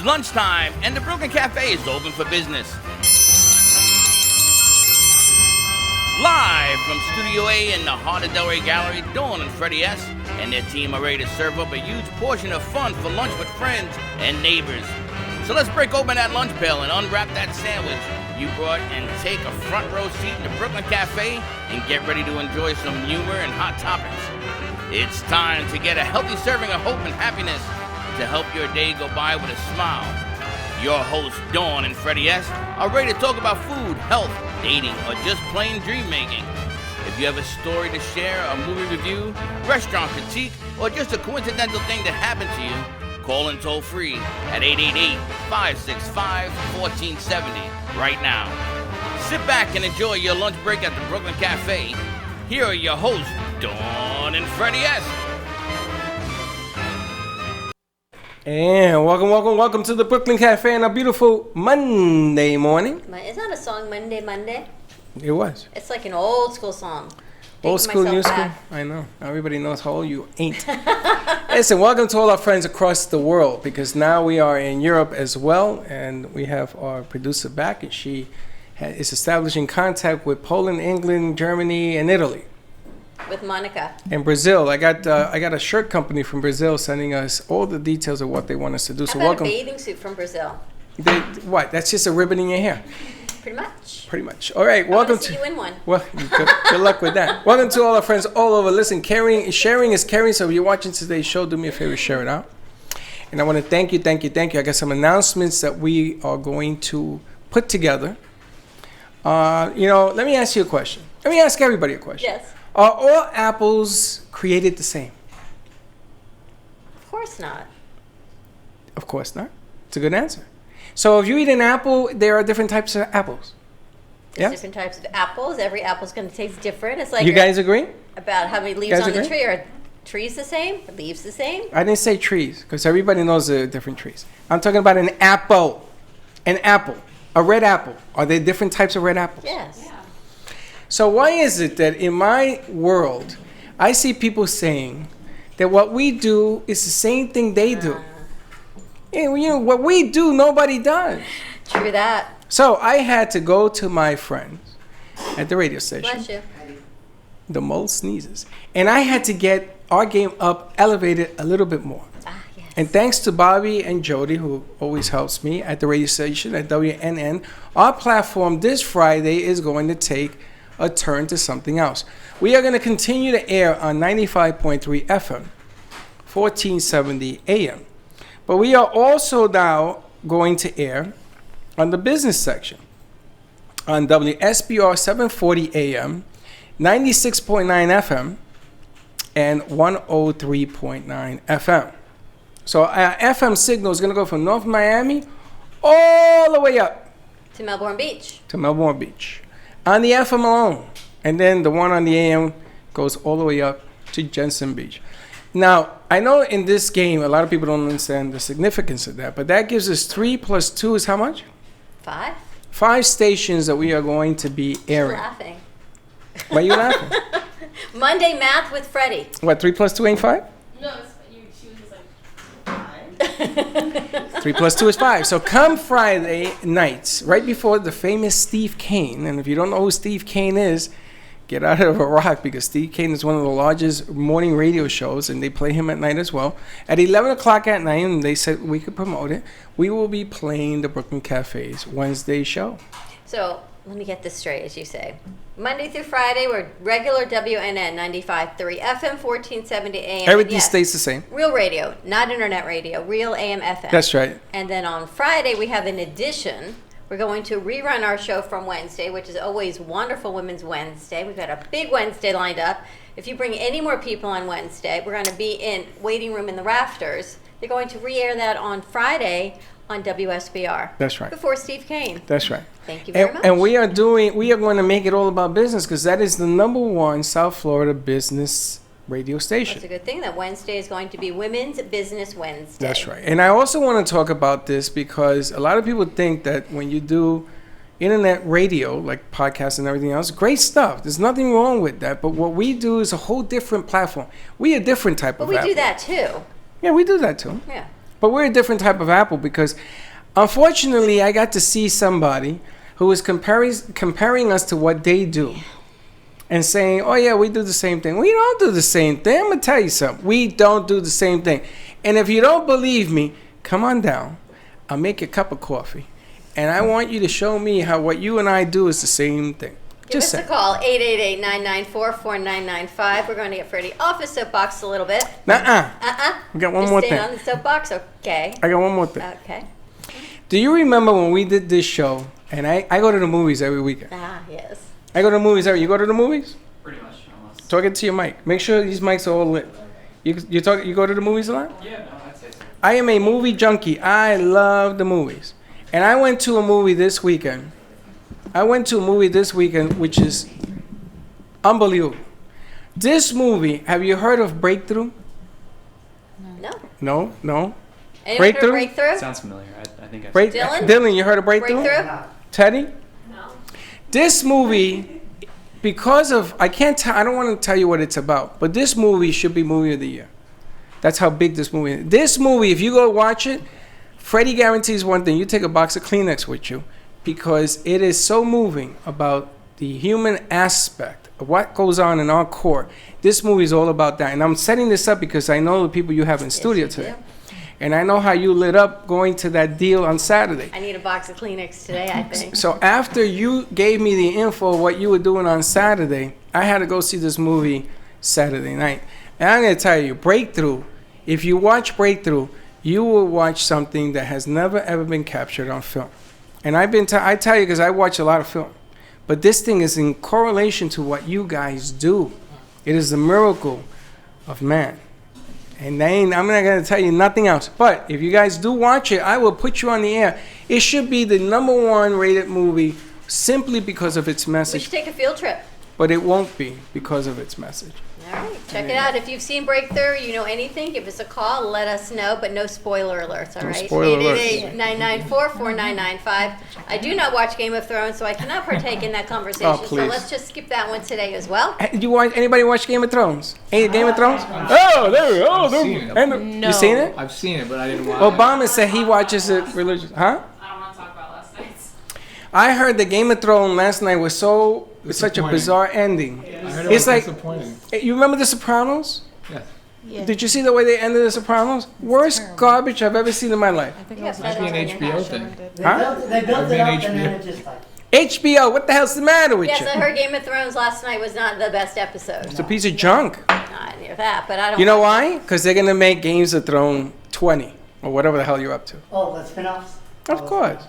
lunchtime, and the Brooklyn Cafe is open for business. Live from Studio A in the heart of Delray Gallery, Dawn and Freddie S. and their team are ready to serve up a huge portion of fun for lunch with friends and neighbors. So let's break open that lunch pail and unwrap that sandwich you brought and take a front row seat in the Brooklyn Cafe and get ready to enjoy some humor and hot topics. It's time to get a healthy serving of hope and happiness to help your day go by with a smile. Your hosts, Dawn and Freddie S., are ready to talk about food, health, dating, or just plain dream making. If you have a story to share, a movie review, restaurant critique, or just a coincidental thing that happened to you, call in toll free at 888-565-1470 right now. Sit back and enjoy your lunch break at the Brooklyn Cafe. Here are your hosts, Dawn and Freddie S. And welcome to the Brooklyn Cafe on a beautiful Monday morning. Isn't that a song, Monday, Monday? It was. It's like an old school song. Old school, new school. I know. Everybody knows how old you ain't. Listen, welcome to all our friends across the world, because now we are in Europe as well, and we have our producer back, and she is establishing contact with Poland, England, Germany, and Italy. With Monica. And Brazil. I got a shirt company from Brazil sending us all the details of what they want us to do. How so about welcome. a bathing suit from Brazil? What? That's just a ribbon in your hair. Pretty much. All right, welcome to you in one. Well, good luck with that. Welcome to all our friends all over. Listen, sharing is caring. So if you're watching today's show, do me a favor, share it out. And I want to thank you. I got some announcements that we are going to put together. Let me ask you a question. Let me ask everybody a question. Yes. Are all apples created the same? Of course not. Of course not. It's a good answer. So if you eat an apple, there are different types of apples. There's different types of apples. Every apple's going to taste different. It's like you guys agree? About how many leaves on the tree. Are trees the same? Are leaves the same? I didn't say trees, because everybody knows the different trees. I'm talking about an apple. An apple. A red apple. Are there different types of red apples? Yes. Yeah. So why is it that in my world, I see people saying that what we do is the same thing they do? What we do, nobody does. True that. So I had to go to my friends at the radio station. Bless you. The mole sneezes. And I had to get our game up, elevated a little bit more. Yes. And thanks to Bobby and Jody, who always helps me at the radio station at WNN, our platform this Friday is going to take a turn to something else. We are going to continue to air on 95.3 FM, 1470 AM. But we are also now going to air on the business section on WSBR 740 AM, 96.9 FM, and 103.9 FM. So our FM signal is going to go from North Miami all the way up to Melbourne Beach. On the FM alone. And then the one on the AM goes all the way up to Jensen Beach. Now, I know in this game, a lot of people don't understand the significance of that, but that gives us 3 plus 2 is how much? 5. 5 stations that we are going to be airing. I'm laughing. Why are you laughing? Monday math with Freddie. What, 3 plus 2 ain't 5? No, she was just like 5. 3 plus 2 is 5. So come Friday nights, right before the famous Steve Kane, and if you don't know who Steve Kane is, get out of a rock, because Steve Kane is one of the largest morning radio shows, and they play him at night as well. At 11 o'clock at night, and they said we could promote it, we will be playing the Brooklyn Cafe's Wednesday show. So let me get this straight, as you say. Monday through Friday, we're regular WNN 95.3 FM, 1470 AM. Everything stays the same. Real radio, not internet radio, real AM FM. That's right. And then on Friday, we have an addition. We're going to rerun our show from Wednesday, which is always Wonderful Women's Wednesday. We've got a big Wednesday lined up. If you bring any more people on Wednesday, we're going to be in Waiting Room in the Rafters. They're going to re-air that on Friday on WSBR. That's right. Before Steve Kane. That's right. Thank you very much. And we are going to make it all about business, because that is the #1 South Florida business radio station. That's a good thing that Wednesday is going to be Women's Business Wednesday. That's right. And I also want to talk about this because a lot of people think that when you do internet radio, like podcasts and everything else, great stuff. There's nothing wrong with that. But what we do is a whole different platform. We a different type of But we Apple. do that too. Yeah, we do that too. Yeah. But we're a different type of apple because, unfortunately, I got to see somebody who was comparing us to what they do and saying, oh, yeah, we do the same thing. We don't do the same thing. I'm going to tell you something. We don't do the same thing. And if you don't believe me, come on down. I'll make you a cup of coffee. And I want you to show me how what you and I do is the same thing. Give us a call, 888-994-4995. We're going to get Freddie off his soapbox a little bit. I got one more thing. Stay on the soapbox, okay. I got one more thing. Okay. Do you remember when we did this show? And I go to the movies every weekend. Yes. I go to the movies every. You go to the movies? Pretty much, almost. Talk it to your mic. Make sure these mics are all lit. You go to the movies a lot? Yeah, no, I'd say so. I am a movie junkie. I love the movies. And I went to a movie this weekend. Which is unbelievable. This movie, have you heard of Breakthrough? No? Anyone Breakthrough? heard of Breakthrough? Sounds familiar. I think I've Dylan? You heard of Breakthrough? Teddy? No. This movie, because of, I don't want to tell you what it's about, but this movie should be movie of the year. That's how big this movie is. This movie, if you go watch it, Freddie guarantees one thing: you take a box of Kleenex with you, because it is so moving about the human aspect of what goes on in our court. This movie is all about that. And I'm setting this up because I know the people you have in studio you today. do. And I know how you lit up going to that deal on Saturday. I need a box of Kleenex today, I think. So after you gave me the info of what you were doing on Saturday, I had to go see this movie Saturday night. And I'm going to tell you, Breakthrough, if you watch Breakthrough, you will watch something that has never, ever been captured on film. And I tell you because I watch a lot of film. But this thing is in correlation to what you guys do. It is the miracle of man. And I'm not going to tell you nothing else. But if you guys do watch it, I will put you on the air. It should be the #1 rated movie simply because of its We message. should take a field trip. But it won't be because of its message. All right, check it out. If you've seen Breakthrough, you know anything, give us a call, let us know, but no spoiler alerts, all No right? spoiler alerts. 888-994-4995. I do not watch Game of Thrones, so I cannot partake in that conversation. Oh, so please. let's just skip that one today as well. Did you watch? Anybody watch Game of Thrones? Any Game of Thrones? Oh, there we go. I've seen it. You seen it? I've seen it, but I didn't watch Obama said he watches it religious. Huh? I don't want to talk about last night's. I heard the Game of Thrones last night was such a Disappointing. bizarre ending. it. I heard it It's was like- disappointing. You remember The Sopranos? Yes. Did you see the way they ended The Sopranos? Worst garbage I've ever seen in my life. Might be an HBO thing. Huh? They built it I've up been and then HBO. it just like. HBO, what the hell's the matter with Yes, you? I heard Game of Thrones last night was not the best episode. It's a piece of junk. Not near that, but I don't You know watch why? Because they're going to make Games of Thrones 20 or whatever the hell you're up to. Oh, the spin-offs? Of course.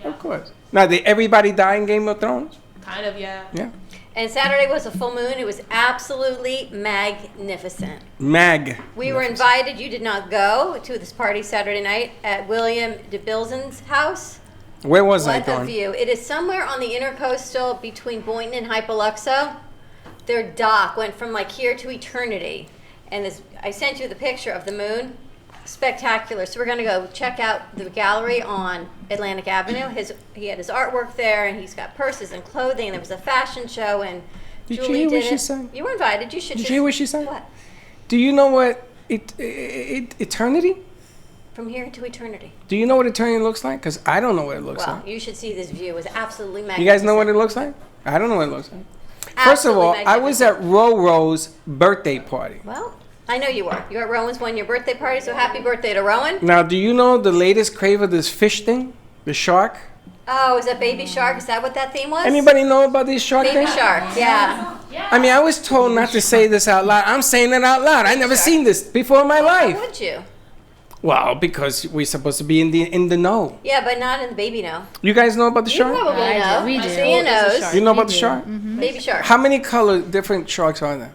Of course. Now, did everybody die in Game of Thrones? Kind of, yeah. Yeah. And Saturday was a full moon. It was absolutely magnificent. Mag. We were invited. You did not go to this party Saturday night at William DeBilson's house. Where was I What a going? view. It is somewhere on the intercoastal between Boynton and Hypoluxo. Their dock went from like here to eternity. And this, I sent you the picture of the moon. Spectacular. So we're going to go check out the gallery on Atlantic Avenue. He had his artwork there, and he's got purses and clothing. There was a fashion show, and Did you Julie hear did what she it. said? You were invited. You should. Did just- you hear what she said? What? Do you know what eternity? From here to eternity. Do you know what eternity looks like? Because I don't know what it looks Well, like. you should see this view. It was absolutely magnificent. You guys know what it looks like? I don't know what it looks like. First of Absolutely all, I was at magnificent. Roro's birthday party. Well, I know you were. You were at Rowan's one, your birthday party, so happy birthday to Rowan. Now, do you know the latest crave of this fish thing? The shark? Oh, is that Baby Shark? Is that what that theme was? Anybody know about these shark Baby things? Shark, yeah. Yeah. I mean, I was told not to say this out loud. I'm saying it out loud. I never Shark. seen this before in my Why life. would you? Well, because we're supposed to be in the know. Yeah, but not in the baby know. You guys know about the You shark? probably I do. know. We do. Thea knows. You know about the shark? Baby Shark. How many different sharks are there?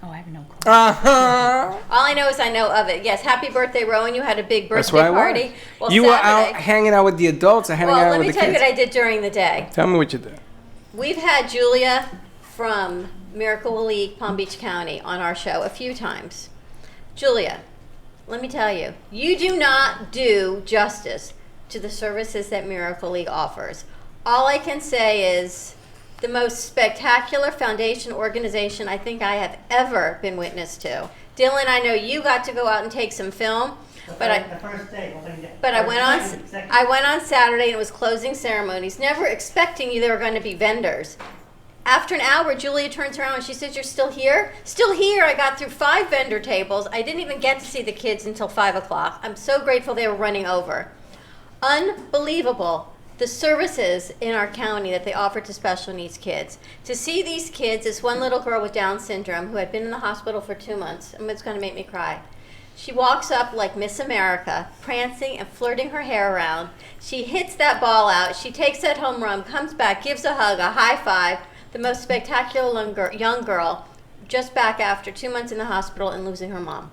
Oh, I have no clue. Uh-huh. All I know is I know of it. Yes, happy birthday, Rowan. You had a big That's birthday where I party. was. Well, You were out Saturday- hanging out with the adults and hanging Well, out let with me the tell you kids. what I did during the day. Tell me what you did. We've had Julia from Miracle League Palm Beach County on our show a few times. Julia, let me tell you, you do not do justice to the services that Miracle League offers. All I can say is the most spectacular foundation organization I think I have ever been witness to. Dylan, I know you got to go out and take some film. But I, The first day, opening day. but I Or went on. second. I went on Saturday and it was closing ceremonies, never expecting there were going to be vendors. After an hour, Julia turns around and she says, "You're still here?" Still here. I got through 5 vendor tables. I didn't even get to see the kids until 5 o'clock. I'm so grateful they were running over. Unbelievable. The services in our county that they offer to special needs kids. To see these kids, this one little girl with Down syndrome who had been in the hospital for 2 months, and it's going to make me cry. She walks up like Miss America, prancing and flirting her hair around. She hits that ball out. She takes that home run, comes back, gives a hug, a high five. The most spectacular young girl, just back after 2 months in the hospital and losing her mom.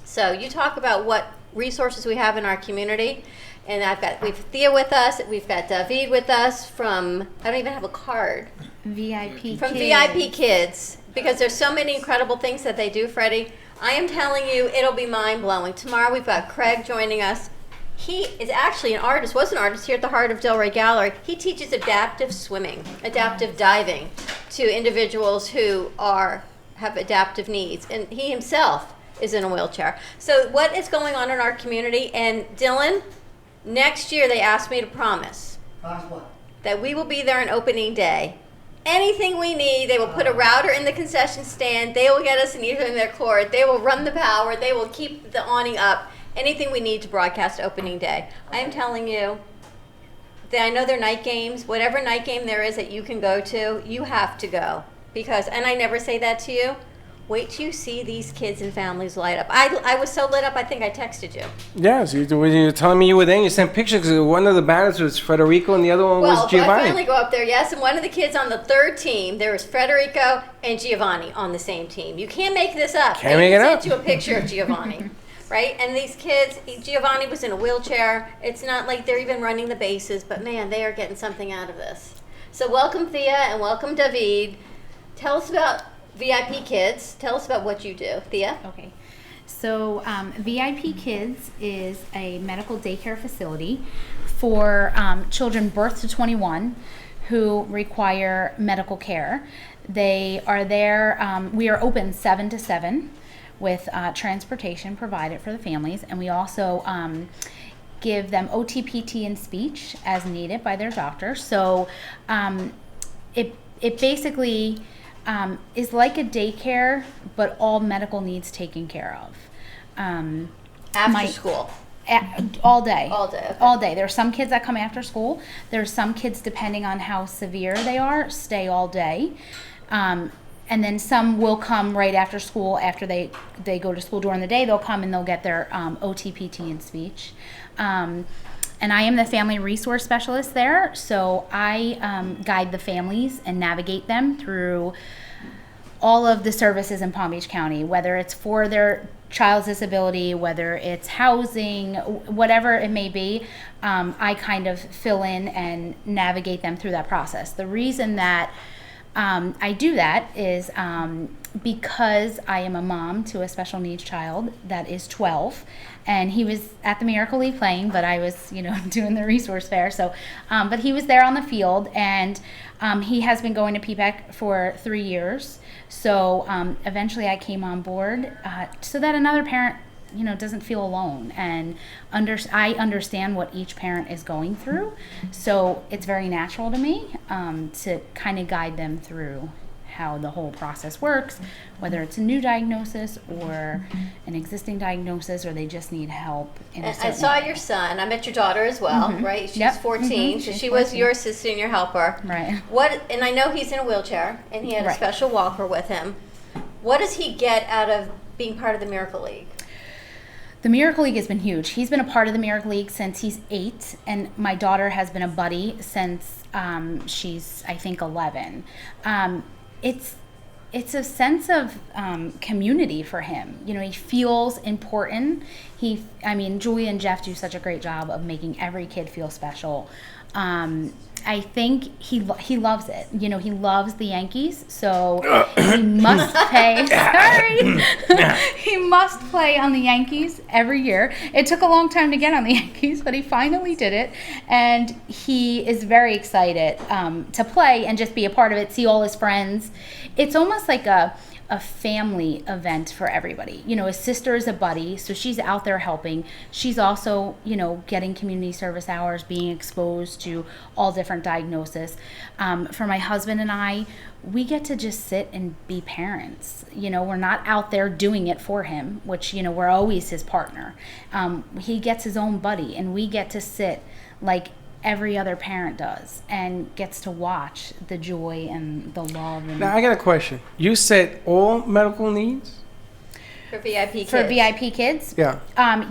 So you talk about what resources we have in our community. And we've Thea with us, we've got David with us from, I don't even have a card, VIP from kids. VIP Kids, because there's so many incredible things that they do, Freddie. I am telling you, it'll be mind-blowing. Tomorrow we've got Craig joining us. He is actually an artist, was an artist here at the Heart of Delray Gallery. He teaches adaptive swimming, adaptive diving to individuals who have adaptive needs. And he himself is in a wheelchair. So what is going on in our community? And Dylan, next year they asked me to promise Promise what? that we will be there on opening day. Anything we need, they will put a router in the concession stand. They will get us an Ethernet cord. They will run the power. They will keep the awning up. Anything we need to broadcast opening day. I am telling you, I know they're night games. Whatever night game there is that you can go to, you have to go. Because, and I never say that to you, wait till you see these kids and families light up. I was so lit up, I think I texted you. Yes, when you were telling me you were there, and you sent pictures. 'Cause one of the banners was Federico, and the other one Well, was Giovanni. I finally go up there, yes, and one of the kids on the third team, there was Federico and Giovanni on the same team. You can't make this up. Can't make it They up. sent you a picture of Giovanni, right? And these kids, Giovanni was in a wheelchair. It's not like they're even running the bases, but man, they are getting something out of this. So welcome, Thea, and welcome, David. Tell us about VIP Kids. Tell us about what you do, Thea. Okay. So VIP Kids is a medical daycare facility for children birth to 21 who require medical care. They are there. We are open 7 to 7 with transportation provided for the families, and we also give them OT, PT, and speech as needed by their doctor. So it basically is like a daycare, but all medical needs taken care of. After school. All day. All day, okay. All day. There are some kids that come after school. There are some kids, depending on how severe they are, stay all day. And then some will come right after school. After they go to school during the day, they'll come and they'll get their OT, PT, and speech. And I am the family resource specialist there, so I guide the families and navigate them through all of the services in Palm Beach County, whether it's for their child's disability, whether it's housing, whatever it may be. I kind of fill in and navigate them through that process. The reason that I do that is because I am a mom to a special needs child that is 12, and he was at the Miracle League playing, but I was, doing the resource fair. So, but he was there on the field, and he has been going to PPEC for 3 years. So eventually I came on board so that another parent, doesn't feel alone, and I understand what each parent is going through. So it's very natural to me to kind of guide them through how the whole process works, whether it's a new diagnosis or an existing diagnosis, or they just need help. I saw your son. I met your daughter as well, right? She's 14, so She's she was 14. your assistant, your helper. Right. And I know he's in a wheelchair, and he had a Right. special walker with him. What does he get out of being part of the Miracle League? The Miracle League has been huge. He's been a part of the Miracle League since he's 8, and my daughter has been a buddy since she's, I think, 11. It's a sense of community for him. He feels important. Julia and Jeff do such a great job of making every kid feel special. I think he loves it. You know, he loves the Yankees, so he must play. Sorry, he must play on the Yankees every year. It took a long time to get on the Yankees, but he finally did it, and he is very excited to play and just be a part of it. See all his friends. It's almost like a family event for everybody. You know, his sister is a buddy, so she's out there helping. She's also, you know, getting community service hours, being exposed to all different diagnoses. For my husband and I, we get to just sit and be parents. You know, we're not out there doing it for him, which, you know, we're always his partner. He gets his own buddy, and we get to sit like every other parent does and gets to watch the joy and the love. And Now, I got a question. You said all medical needs? For VIP kids. for VIP kids, Yeah.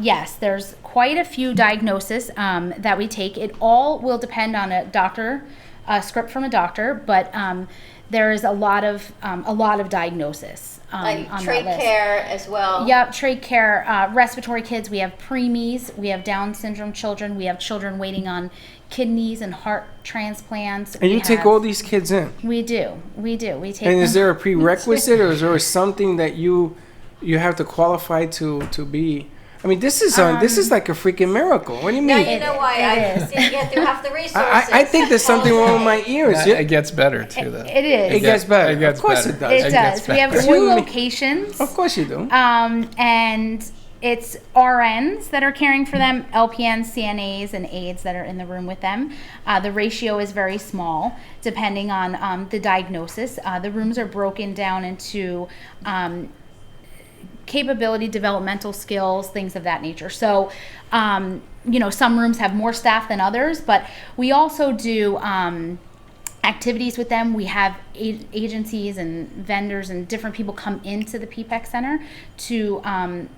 yes, there's quite a few diagnoses that we take. It all will depend on a script from a doctor, but there is a lot of diagnosis like on trach that list. care as well. Yep, trach care, respiratory kids. We have preemies, we have Down syndrome children, we have children waiting on kidneys and heart transplants. And you take all these kids in? We do. We take And is them. there a prerequisite, or is there something that you have to qualify to be? I mean, this is like a freaking miracle. What do you Now mean? you know why It I is. didn't get through half the resources. I think there's something wrong with my ears. It gets better too, though. It is. It gets better. It gets Of course better. it does. It It gets does. We have better. two You- locations. Of course you do. And it's RNs that are caring for them, LPNs, CNAs, and aides that are in the room with them. The ratio is very small, depending on the diagnosis. The rooms are broken down into capability, developmental skills, things of that nature. So, you know, some rooms have more staff than others, but we also do activities with them. We have agencies and vendors and different people come into the PPEC Center to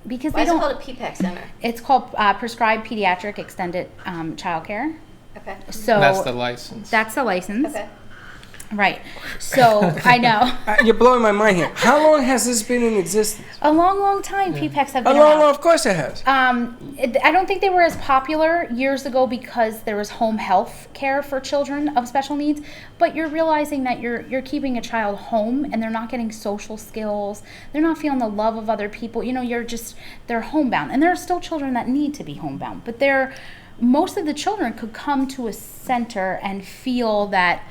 because Why they is it don't. called a PPEC center? It's called Prescribed Pediatric Extended Childcare. Okay. So That's the license. that's the license, Okay. right? So I know You're blowing my mind here. How long has this been in existence? a long time PPECs have A been long, around. of course it has. I don't think they were as popular years ago because there was home health care for children of special needs, but you're realizing that you're keeping a child home and they're not getting social skills. They're not feeling the love of other people. You know, they're homebound. And there are still children that need to be homebound, but most of the children could come to a center and feel that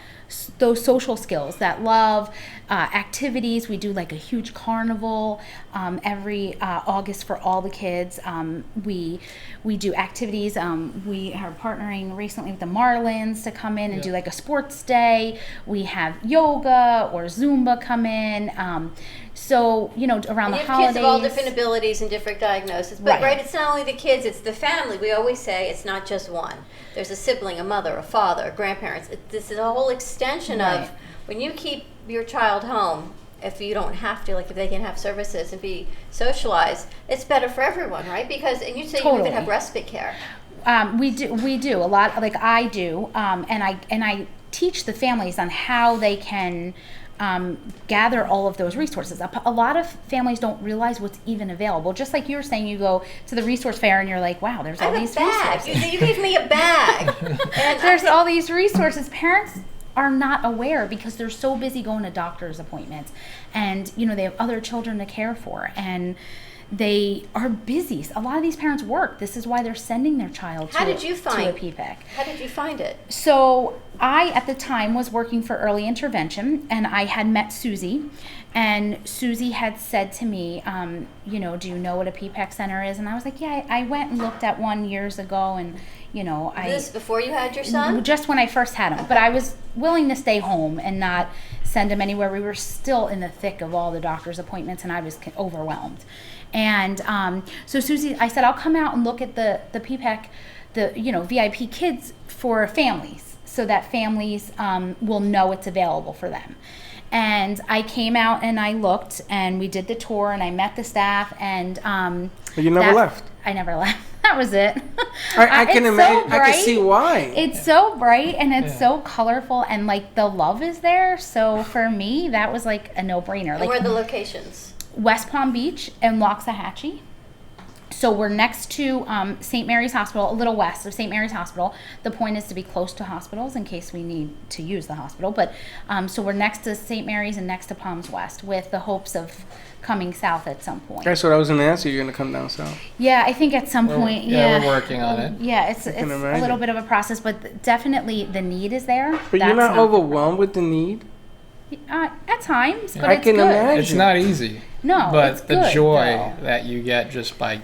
those social skills, that love, activities. We do like a huge carnival every August for all the kids. We do activities. We are partnering recently with the Marlins to come in and do like a sports day. We have yoga or Zumba come in. So, you know, around And the you have holidays. kids of all different abilities and different diagnoses. But Right. it's not only the kids, it's the family. We always say it's not just one. There's a sibling, a mother, a father, grandparents. This is a whole extension Right. of when you keep your child home, if you don't have to, like if they can have services and be socialized, it's better for everyone, right? Because, and you say you Totally. even have respite care. We do a lot, like I do, and I teach the families on how they can gather all of those resources. A lot of families don't realize what's even available. Just like you were saying, you go to the resource fair and you're like, wow, there's I all have these a bag. resources. You gave me a bag. And There's all these resources. Parents are not aware because they're so busy going to doctor's appointments, and you know they have other children to care for, and they are busy. A lot of these parents work. This is why they're sending their child How to, did you to find- a PPEC. How did you find it? So I, at the time, was working for early intervention, and I had met Susie, and Susie had said to me, you know, do you know what a PPEC center is? And I was like, yeah, I went and looked at one years ago, and you know, This before you had your son? just when I first had him, but I was willing to stay home and not send him anywhere. We were still in the thick of all the doctor's appointments, and I was overwhelmed. And so Susie, I said, I'll come out and look at the PPEC, the VIP kids for families, so that families will know it's available for them. And I came out and I looked, and we did the tour, and I met the staff, and But you never left. I never left. That was it. I can It's imagine. so I can see bright. why. It's so bright and it's so colorful, and like the love is there. So for me, that was like a no-brainer. And where are Like the locations? West Palm Beach and Loxahatchee. So we're next to St. Mary's Hospital, a little west of St. Mary's Hospital. The point is to be close to hospitals in case we need to use the hospital. But so we're next to St. Mary's and next to Palms West, with the hopes of coming south at some point. That's what I was going to ask you. You're going to come down south. Yeah, I think at some point. Yeah, we're working on it. Yeah, it's a imagine. little bit of a process, but definitely the need is there. But you're not overwhelmed with the need? At times, but I it's can good. imagine. It's not easy. No, But it's the good, joy though. that you get just by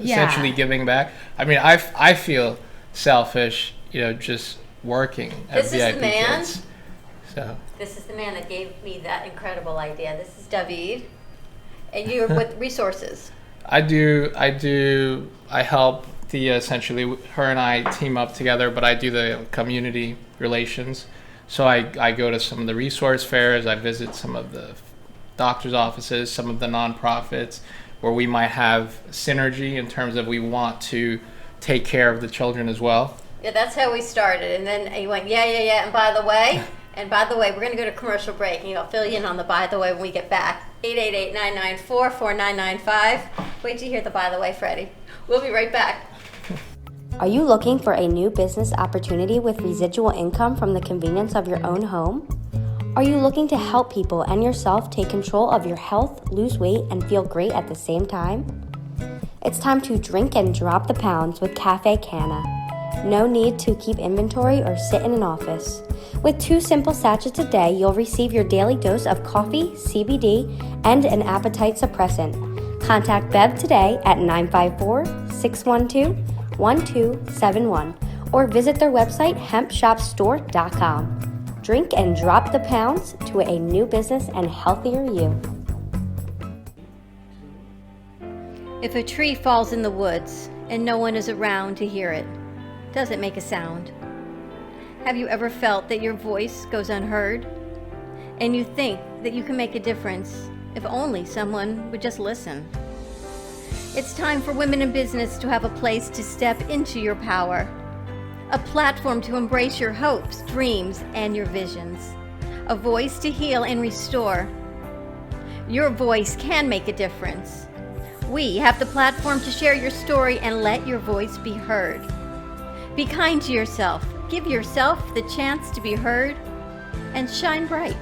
Yeah. essentially giving back. I mean, I feel selfish, just working at This is VIP the man. Kids. So This is the man that gave me that incredible idea. This is David, and you're with resources. I help Thea, essentially. Her and I team up together, but I do the community relations. So I go to some of the resource fairs. I visit some of the doctor's offices, some of the nonprofits, where we might have synergy in terms of we want to take care of the children as well. Yeah, that's how we started. And then he went, yeah. And by the way, we're going to go to commercial break, and I'll fill you in on the by the way when we get back. 888-994-4995. Wait till you hear the by the way, Freddie. We'll be right back. Are you looking for a new business opportunity with residual income from the convenience of your own home? Are you looking to help people and yourself take control of your health, lose weight, and feel great at the same time? It's time to drink and drop the pounds with Cafe Canna. No need to keep inventory or sit in an office. With 2 simple sachets a day, you'll receive your daily dose of coffee, CBD, and an appetite suppressant. Contact Bev today at 954-612-1271 or visit their website hempshopstore.com. Drink and drop the pounds to a new business and healthier you. If a tree falls in the woods and no one is around to hear it, does it make a sound? Have you ever felt that your voice goes unheard? And you think that you can make a difference if only someone would just listen? It's time for women in business to have a place to step into your power. A platform to embrace your hopes, dreams, and your visions. A voice to heal and restore. Your voice can make a difference. We have the platform to share your story and let your voice be heard. Be kind to yourself. Give yourself the chance to be heard and shine bright.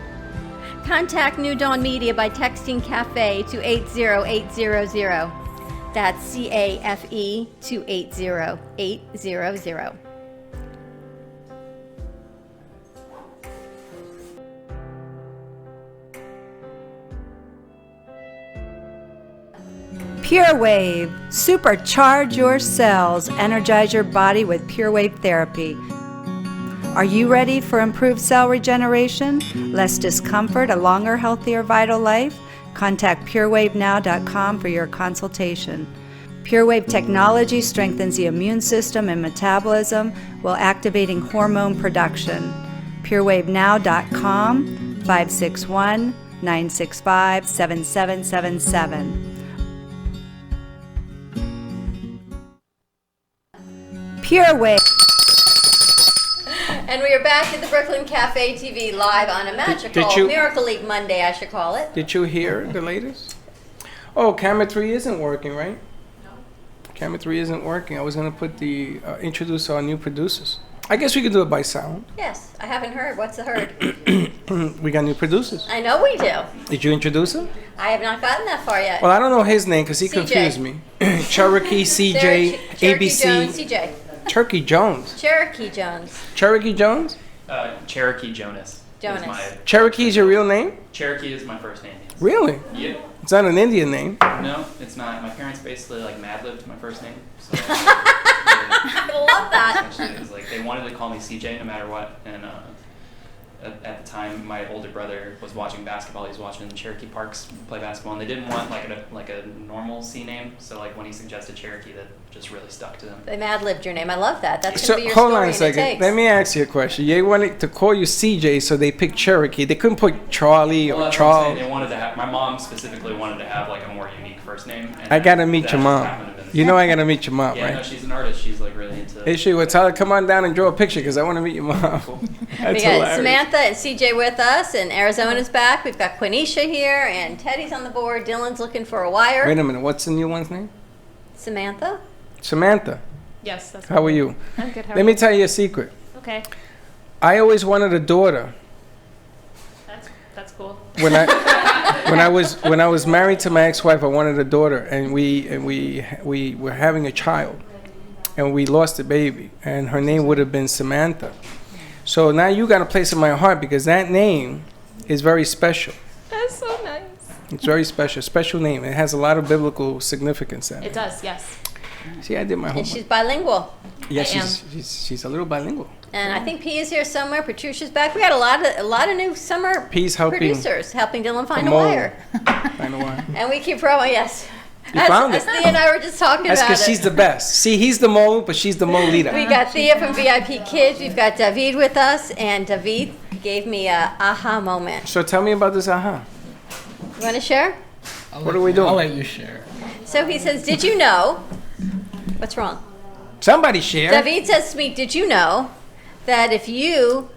Contact New Dawn Media by texting CAFE to 80800. That's CAFE to 80800. Pure Wave. Supercharge your cells. Energize your body with Pure Wave therapy. Are you ready for improved cell regeneration, less discomfort, a longer, healthier, vital life? Contact purewavenow.com for your consultation. Pure Wave technology strengthens the immune system and metabolism while activating hormone production. purewavenow.com 561-965-7777. Pure Wave. And we are back at the Brooklyn Cafe TV live on a magical Miracle League Monday, I should call it. Did you hear the latest? Oh, camera 3 isn't working, right? No. Camera 3 isn't working. I was going to put introduce our new producers. I guess we could do it by sound. Yes, I haven't heard. What's the heard? We got new producers. I know we do. Did you introduce him? I have not gotten that far yet. Well, I don't know his name because he CJ. confused me. Cherokee, CJ, Cherokee ABC. Jones, CJ. Cherokee Jones. Cherokee Jones. Cherokee Jones? Cherokee Jonas. Jonas. Cherokee is your real name? Cherokee is my first name. Yes. Really? Yeah. It's not an Indian name. No, it's not. My parents basically Mad-libbed my first name. So, I love that. essentially, it was like they wanted to call me CJ no matter what. And at the time, my older brother was watching basketball. He was watching Cherokee Parks play basketball, and they didn't want like a normal C name. So like when he suggested Cherokee, that just really stuck to them. They mad-libbed your name. I love that. That's So going to be your hold story on a in the second. takes. Let me ask you a question. They wanted to call you CJ, so they picked Cherokee. They couldn't put Charlie Well, or that's what I'm saying. Charles. They wanted to have. My mom specifically wanted to have like a more unique first name. And I gotta meet that your just mom. happened to have been- You know I gotta meet your mom, Yeah, no, right? she's an artist. She's like really into. Is she? Well, tell her come on down and draw a picture because I want to meet your mom. Cool. That's We got hilarious. Samantha and CJ with us, and Arizona's back. We've got Quenisha here, and Teddy's on the board. Dylan's looking for a wire. Wait a minute. What's the new one's name? Samantha? Samantha, Yes, that's how are you? I'm good. How are Let me tell you a secret. you? Okay, I always wanted a daughter. that's cool. When I was married to my ex-wife, I wanted a daughter, and we were having a child, and we lost a baby, and her name would have been Samantha. So now you got a place in my heart because that name is very special. That's so nice. It's very special name. It has a lot of biblical significance in it. It does, yes. See, I did my And homework. she's bilingual. Yeah, I am. she's a little bilingual. And I think P is here somewhere. Patricia's back. We got a lot of new summer P's helping producers helping Dylan find a mole. wire. I know why. And we keep growing, yes. You found as it. Thea and I were just talking That's about because it. she's the best. See, he's the mole, but she's the mole leader. We got Thea from VIP Kids. We've got David with us, and David gave me a aha moment. So tell me about this aha. You want to share? What are we doing? I'll let you share. So he says, "Did you know?" What's wrong? Somebody share. David says to me, "Did you know that if you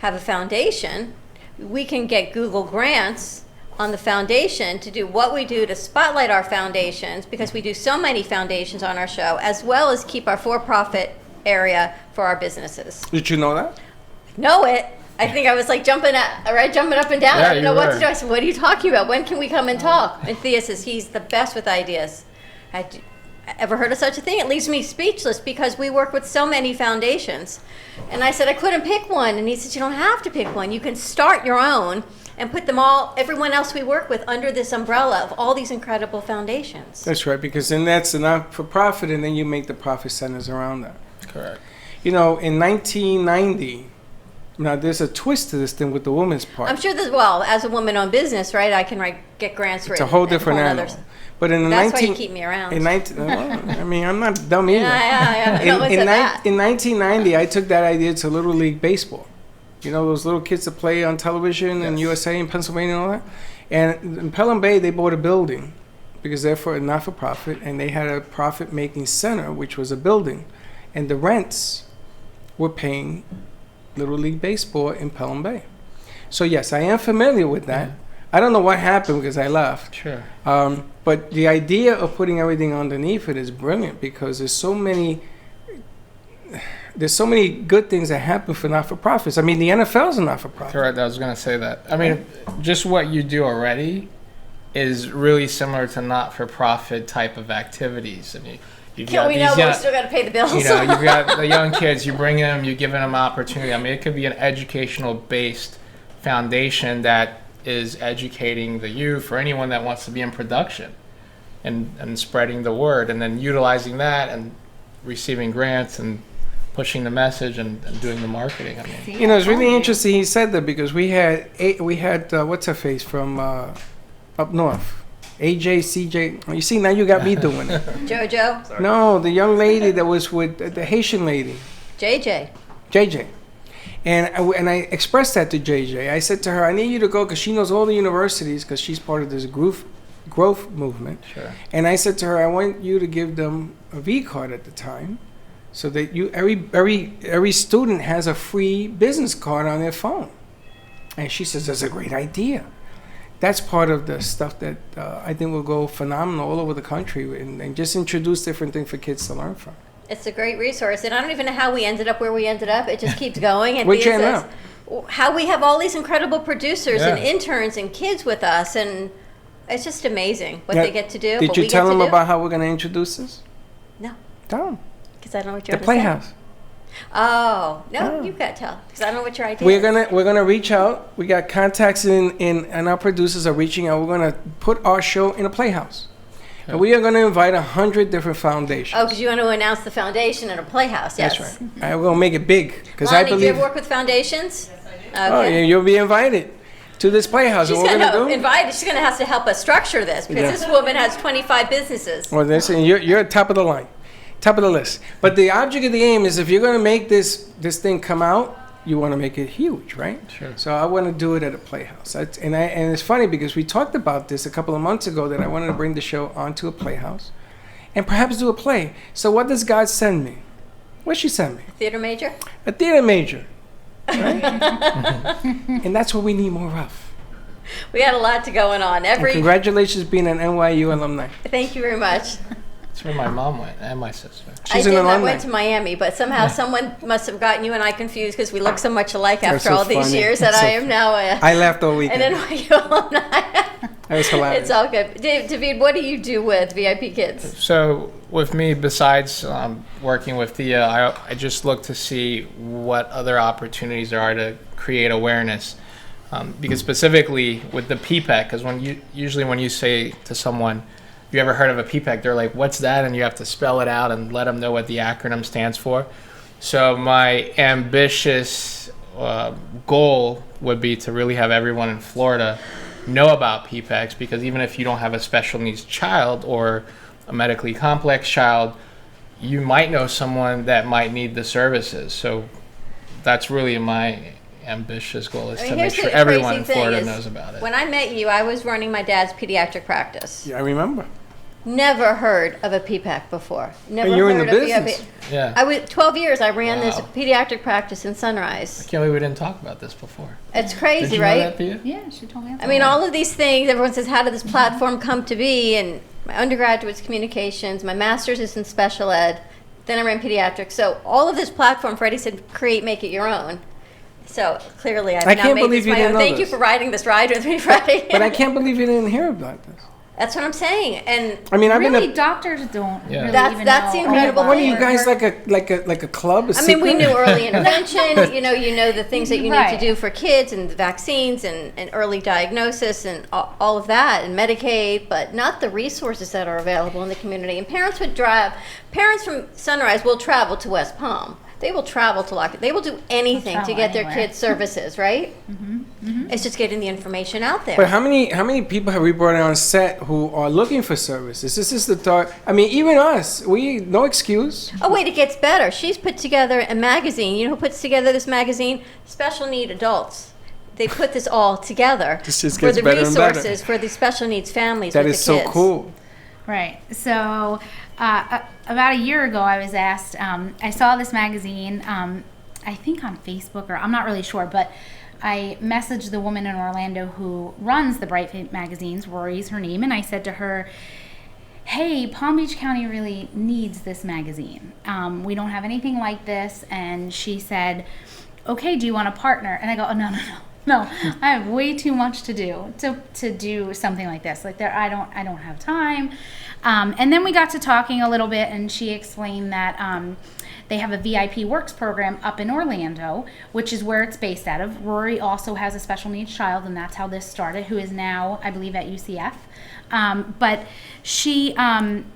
have a foundation, we can get Google grants on the foundation to do what we do to spotlight our foundations, because we do so many foundations on our show, as well as keep our for-profit area for our businesses." Did you know that? Know it? I think I was like jumping up and down. Yeah, I didn't know you what were. to do. I said, "What are you talking about? When can we come and talk?" And Thea says he's the best with ideas. Ever heard of such a thing? It leaves me speechless because we work with so many foundations. And I said I couldn't pick one. And he said, "You don't have to pick one. You can start your own and put them all, everyone else we work with, under this umbrella of all these incredible foundations." That's right, because then that's a not-for-profit, and then you make the profit centers around that. Correct. You know, in 1990, now there's a twist to this thing with the women's part. I'm sure that, well, as a woman-owned business, right, I can get grants for It's a whole different animal. But in the That's why you keep me around. In 19, well, I mean, I'm not dumb either. Yeah. No one said that. In 1990, I took that idea to Little League Baseball. You know, those little kids that play on television in USA and Pennsylvania and all that. And in Pelham Bay, they bought a building because they're for a not-for-profit, and they had a profit-making center, which was a building. And the rents were paying Little League Baseball in Pelham Bay. So, yes, I am familiar with that. Yeah. I don't know what happened because I left. Sure. But the idea of putting everything underneath it is brilliant because there's so many good things that happen for not-for-profits. I mean, the NFL's a not-for-profit. Correct. I was going to say that. I mean, just what you do already is really similar to not-for-profit type of activities. I mean, you've Yeah, got we these know, but we young, still got to pay the bills. you know, you've got the young kids. You bring them, you're giving them opportunity. I mean, it could be an educational-based foundation that is educating the youth or anyone that wants to be in production, and spreading the word, and then utilizing that and receiving grants and pushing the message and doing the marketing. I mean, You know, it's really interesting he said that because we had what's her face from up north, AJ, CJ. You see, now you got me doing it. Jojo, No, the young lady that was with the Haitian lady, JJ. JJ. And I expressed that to JJ. I said to her, I need you to go because she knows all the universities because she's part of this growth movement. sure. And I said to her, I want you to give them a V card at the time, so that every student has a free business card on their phone. And she says, that's a great idea. That's part of the stuff that I think will go phenomenal all over the country and just introduce different things for kids to learn from. It's a great resource, and I don't even know how we ended up where we ended up. It just keeps going. And Where'd you Thea end says, how we have all these incredible producers and Yeah. interns and kids with us, and it's just amazing what Now, they get to do. Did what you we tell get them to do. about how we're going to introduce this? No, Tell them. because I don't know what you're The Playhouse. Oh no, Oh. you got to tell, because I don't know what your idea. We're is. gonna reach out. We got contacts and our producers are reaching out. We're gonna put our show in a playhouse, and we are gonna invite 100 different foundations. Oh, because you want to announce the foundation at a playhouse. Yes. That's right. We're gonna make it big because I Lonnie, do you believe. ever work with foundations? Yes, I do. Oh, yeah, you'll be invited to this playhouse. She's and what we're going to gonna do? invite. She's going to have to help us structure this because Yeah. this woman has 25 businesses. Well, listen, you're top of the line, top of the list. But the object of the aim is if you're gonna make this thing come out, you want to make it huge, right? Sure. So I want to do it at a playhouse. And it's funny because we talked about this a couple of months ago that I wanted to bring the show onto a playhouse, and perhaps do a play. So what does God send me? What she send me? Theater major? A theater major, right? And that's what we need more of. We had a lot to going on. And congratulations being an NYU alumni. Thank you very much. That's That's where my mom went and my sister. She's I an did. I alumni. went to Miami, but somehow someone must have gotten you and I confused because we look so much alike That's after so all these funny. years that That's I so am now I laughed all an weekend. NYU alumni. That was hilarious. It's all good. David, what do you do with VIP Kids? So with me, besides working with Thea, I just look to see what other opportunities there are to create awareness. Because specifically with the PPEC, because usually when you say to someone, "Have you ever heard of a PPEC?" they're like, "What's that?" And you have to spell it out and let them know what the acronym stands for. So my ambitious goal would be to really have everyone in Florida know about PPECs, because even if you don't have a special needs child or a medically complex child, you might know someone that might need the services. So that's really my ambitious goal, is to make here's sure the everyone crazy in thing Florida is, knows about it. When I met you, I was running my dad's pediatric practice. Yeah, I remember. Never heard of a PPAC before. Never And you were in heard the of business. Yeah. I was 12 years. I ran this Wow. pediatric practice in I Sunrise. can't believe we didn't talk about this before. It's Did crazy, you right? know that, Thea? Yeah, she told me. I mean, all of these things, everyone says, how did this platform come to be? And my undergraduate's communications, my master's is in special ed, then I ran pediatrics. So all of this platform, Freddie said, create, make it your own. So clearly I've I now can't made believe this you my didn't own. know Thank you this. for riding this ride with me, Freddie. But I can't believe you didn't hear about this. That's what I'm saying. And I mean, I've Really, been a, doctors don't Yeah. really That's- even that's know. the incredible what are thing. you guys, like a club? A I mean, we secret? knew early intervention, you know the things that you need to Right. do for kids and the vaccines and early diagnosis and all of that and Medicaid, but not the resources that are available in the community. And parents from Sunrise will travel to West Palm. They will travel to Lockett. They will do anything to travel get their anywhere. kids services, right? It's just getting the information out there. But how many people have we brought on set who are looking for services? This is the thought. I mean, even us, no excuse. Oh, wait, it gets better. She's put together a magazine. You know who puts together this magazine? Special Need Adults. They put this all together This just for gets the better and better. resources for the special needs families That with is the kids. so cool. Right. So about a year ago, I was asked, I saw this magazine, I think on Facebook, or I'm not really sure, but I messaged the woman in Orlando who runs the Bright Fit magazines, Rory's her name, and I said to her, hey, Palm Beach County really needs this magazine. We don't have anything like this. And she said, okay, do you want to partner? And I go, oh, no, I have way too much to do to do something like this. Like I don't have time. And then we got to talking a little bit, and she explained that they have a VIP Works program up in Orlando, which is where it's based out of. Rory also has a special needs child, and that's how this started, who is now, I believe, at UCF. But she didn't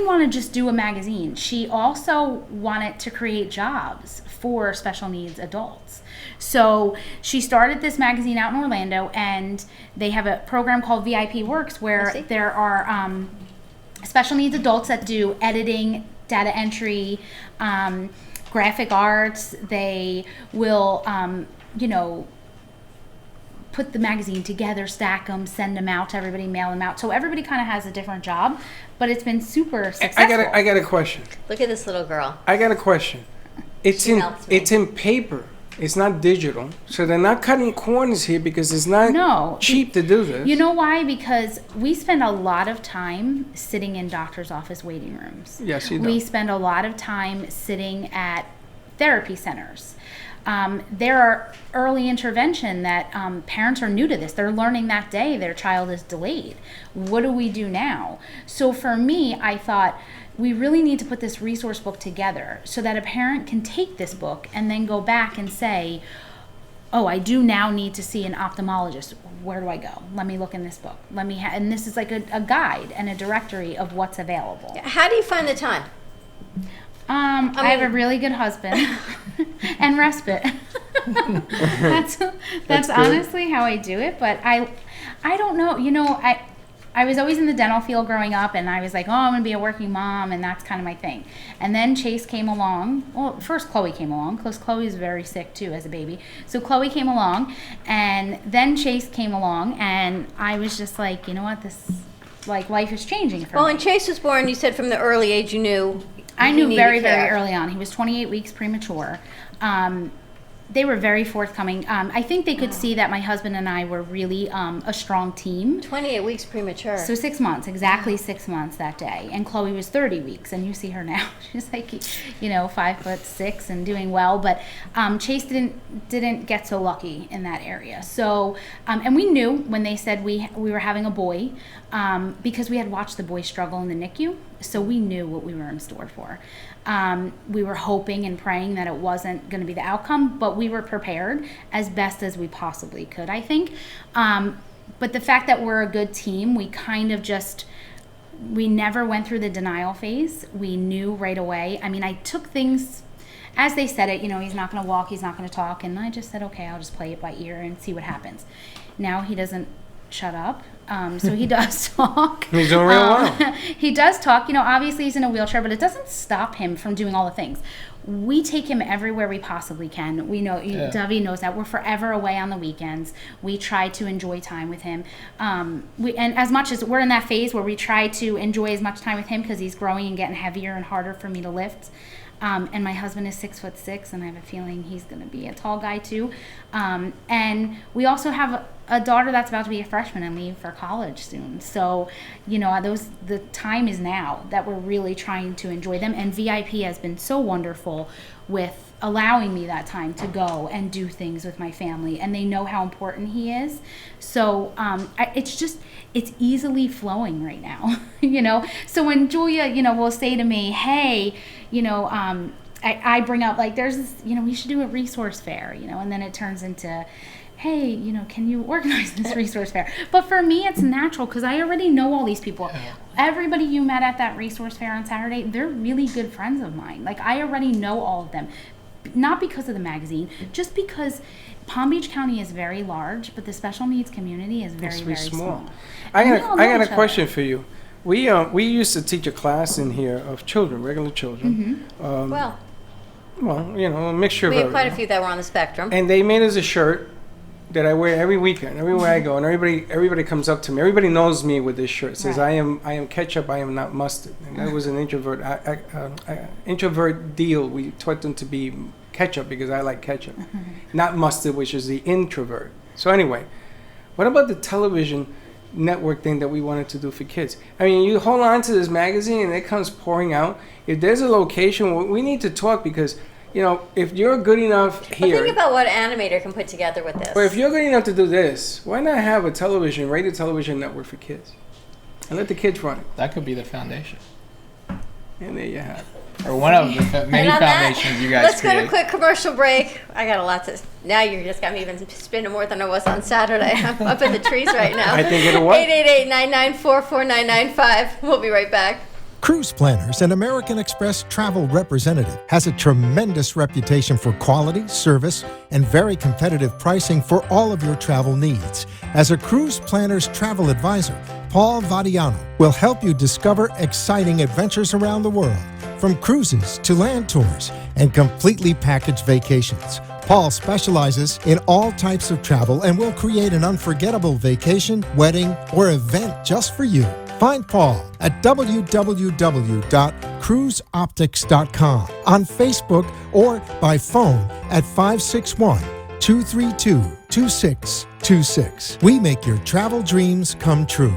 want to just do a magazine. She also wanted to create jobs for special needs adults. So she started this magazine out in Orlando, and they have a program called VIP Works where there are special needs adults that do editing, data entry, graphic arts. They will, put the magazine together, stack them, send them out to everybody, mail them out. So everybody kind of has a different job, but it's been super successful. I got a question. Look at this little girl. I got a question. It's She in helps me. it's in paper. It's not digital. So they're not cutting corners here because it's not cheap to do this. You know why? Because we spend a lot of time sitting in doctor's office waiting rooms. Yes, you do. We spend a lot of time sitting at therapy centers. There are early intervention that parents are new to this. They're learning that day their child is delayed. What do we do now? So for me, I thought we really need to put this resource book together so that a parent can take this book and then go back and say, oh, I do now need to see an ophthalmologist. Where do I go? Let me look in this book. And this is like a guide and a directory of what's available. How do you find the time? I have a really good husband and respite. That's honestly how I do it. But I don't know. I was always in the dental field growing up, and I was like, oh, I'm going to be a working mom, and that's kind of my thing. And then Chase came along. Well, first Chloe came along, because Chloe was very sick, too, as a baby. So Chloe came along, and then Chase came along, and I was just like, you know what, life is changing for me. Well, when Chase was born, you said from the early age you knew. I he knew needed very, care. very early on. He was 28 weeks premature. They were very forthcoming. I think they could see that my husband and I were really a strong team. 28 weeks premature. So 6 months, exactly 6 months that day. And Chloe was 30 weeks, and you see her now. She's like, 5'6" and doing well. But Chase didn't get so lucky in that area. So, and we knew when they said we were having a boy, because we had watched the boy struggle in the NICU. So we knew what we were in store for. We were hoping and praying that it wasn't going to be the outcome, but we were prepared as best as we possibly could, I think. But the fact that we're a good team, we kind of we never went through the denial phase. We knew right away. I mean, I took things as they said it, he's not going to walk, he's not going to talk. And I just said, okay, I'll just play it by ear and see what happens. Now he doesn't shut up. So he does talk. He's doing real well. He does talk. Obviously he's in a wheelchair, but it doesn't stop him from doing all the things. We take him everywhere we possibly can. We know, Dovey knows that. We're forever away on the weekends. We try to enjoy time with him. And as much as we're in that phase where we try to enjoy as much time with him because he's growing and getting heavier and harder for me to lift. And my husband is 6'6", and I have a feeling he's going to be a tall guy too. And we also have a daughter that's about to be a freshman and leave for college soon. So, the time is now that we're really trying to enjoy them. And VIP has been so wonderful with allowing me that time to go and do things with my family. And they know how important he is. So it's easily flowing right now, So when Julia, will say to me, hey, I bring up there's this, we should do a resource fair, and then it turns into, hey, can you organize this resource fair? But for me, it's natural because I already know all these people. Everybody you met at that resource fair on Saturday, they're really good friends of mine. I already know all of them, not because of the magazine, just because Palm Beach County is very large, but the special needs community is very, very small. I got a question for you. We used to teach a class in here of children, regular children. Mm-hmm. A mixture of We have quite a everything. few that were on the spectrum. And they made us a shirt that I wear every weekend, everywhere I go, and everybody comes up to me. Everybody knows me with this shirt. It says, Right. I am ketchup, I am not mustard. And that was an introvert deal. We taught them to be ketchup because I like ketchup, not mustard, which is the introvert. So anyway, what about the television network thing that we wanted to do for kids? I mean, you hold on to this magazine and it comes pouring out. If there's a location, we need to talk because, if you're good enough here. But think about what an animator can put together with this. Or if you're good enough to do this, why not have a radio television network for kids? And let the kids run it. That could be the foundation. And there you have it. Or one of the many And on foundations you guys let's create. go to a quick commercial break. I got a lot to. Now you just got me even spinning more than I was on Saturday. I'm up in the trees right now. I think it'll work. 888-994-4995. We'll be right back. Cruise Planners, an American Express travel representative, has a tremendous reputation for quality, service, and very competitive pricing for all of your travel needs. As a Cruise Planners travel advisor, Paul Vadiano will help you discover exciting adventures around the world, from cruises to land tours and completely packaged vacations. Paul specializes in all types of travel and will create an unforgettable vacation, wedding, or event just for you. Find Paul at www.cruiseoptics.com, on Facebook, or by phone at 561-232-2626. We make your travel dreams come true.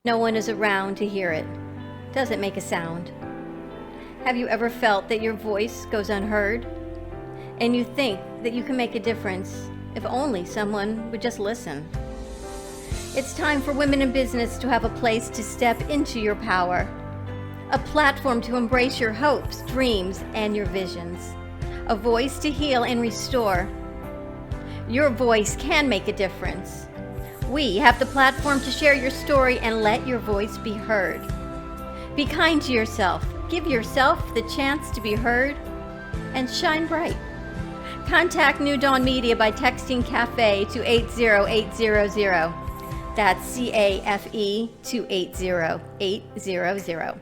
No one is around to hear it. Doesn't make a sound. Have you ever felt that your voice goes unheard? And you think that you can make a difference if only someone would just listen. It's time for women in business to have a place to step into your power, a platform to embrace your hopes, dreams, and your visions, a voice to heal and restore. Your voice can make a difference. We have the platform to share your story and let your voice be heard. Be kind to yourself, give yourself the chance to be heard, and shine bright. Contact New Dawn Media by texting CAFE to 80800. That's CAFE to 80800.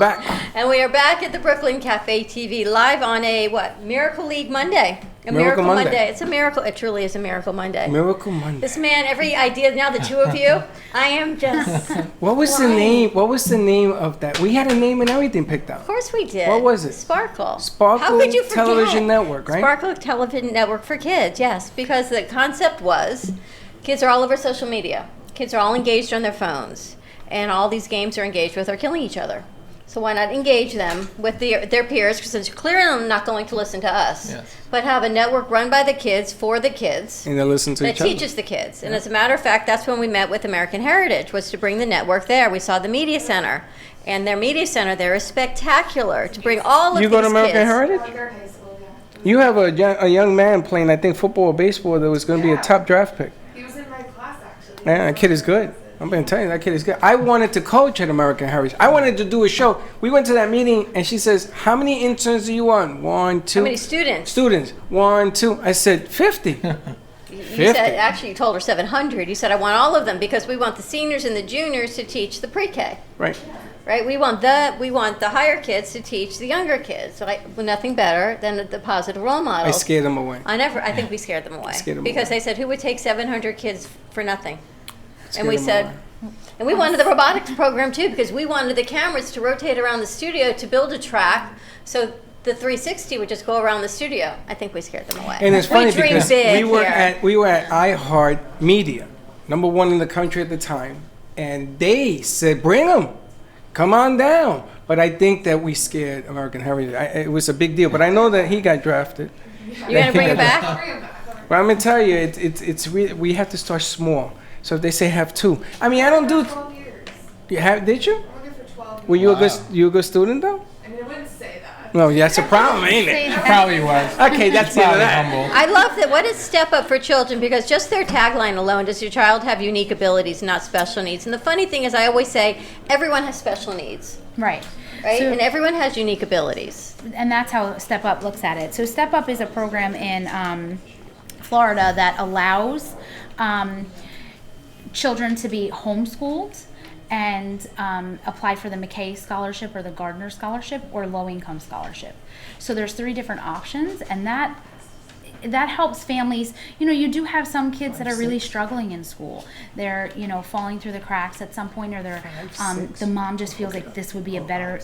back. And we are back at the Brooklyn Cafe TV live on a Miracle League Monday. Miracle Monday. It's a miracle. It truly is a Miracle Monday. Miracle Monday. This man, every idea now, the two of you, I am just. What was the name? What was the name of that? We had a name and everything picked out. Of course we did. What was it? Sparkle. Sparkle How could you forget? Television Network, right? Sparkle Television Network for kids, yes. Because the concept was kids are all over social media. Kids are all engaged on their phones. And all these games they're engaged with are killing each other. So why not engage them with their peers, because it's clearly not going to listen to us, Yes. but have a network run by the kids, for the kids, And they listen to that each other. teaches the kids. And as a matter of fact, that's when we met with American Heritage, was to bring the network there. We saw the media center, and their media center there is spectacular to bring all of You these go to American kids. Heritage? You have a young man playing, I think, football or baseball that was going to be a top draft pick. He was in my class actually. Man, that kid is good. I'm going to tell you, that kid is good. I wanted to coach at American Heritage. I wanted to do a show. We went to that meeting, and she says, how many interns do you want? 1, 2. How many students? Students. 1, 2. I said, 50. You said, actually, you told her 700. You said, I want all of them because we want the seniors and the juniors to teach the pre-K. Right. Right? We want the higher kids to teach the younger kids. So nothing better than the positive role I models. scared them away. I think we scared them away. Scared them because away. they said, who would take 700 kids for nothing? Scared And we them said, away. and we wanted the robotics program too, because we wanted the cameras to rotate around the studio to build a track so the 360 would just go around the studio. I think we scared them away. And it's funny we dream because big we were at iHeart Media, #1 in the country at the time, and they said, bring them. Come on down. But I think that we scared American Heritage. It was a big deal. But I know that he got drafted. You're going to bring it back? But I'm going to tell you, it's really, we have to start small. So if they say have 2. I mean, I don't do... 12 years. Did you? I worked there for 12 years. Were you a good student, though? I mean, I wouldn't say that. No, that's a problem, ain't it? Probably was. Okay, that's the end of Probably that. humble. I love that. What is Step Up for Children? Because just their tagline alone, does your child have unique abilities, not special needs? And the funny thing is, I always say, everyone has special needs, Right. right? So- And everyone has unique abilities. And that's how Step Up looks at it. So Step Up is a program in Florida that allows children to be homeschooled and apply for the McKay Scholarship or the Gardner Scholarship or low income scholarship. So there's 3 different options, and that helps families. You know, you do have some kids that are really struggling in school. They're, falling through the cracks at some point, or they're, the mom just feels like this would be a better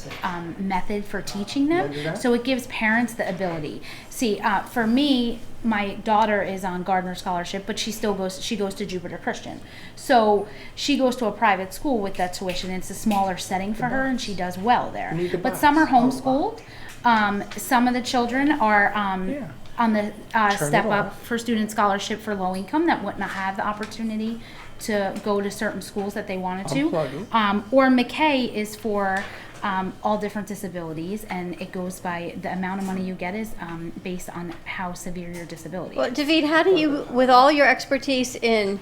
method for teaching them. So it gives parents the ability. See, for me, my daughter is on Gardner Scholarship, but she goes to Jupiter Christian. So she goes to a private school with that tuition. It's a smaller setting for her, and she does well there. But some are homeschooled. Some of the children are on the Step Up for Student Scholarship for low income that wouldn't have the opportunity to go to certain schools that they wanted to. Or McKay is for all different disabilities, and it goes by the amount of money you get is based on how severe your disability Well, is. David, how do you, with all your expertise in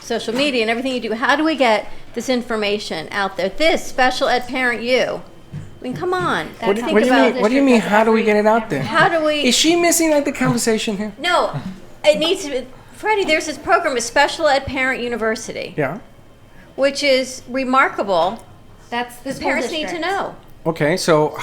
social media and everything you do, how do we get this information out there? This Special Ed Parent U. I mean, come on. What do you mean, how do we get it out there? How do we? Is she missing the conversation here? No, it needs to be. Freddie, there's this program, a Special Ed Parent University, Yeah. which is remarkable. That's the The parents need to know. Okay, so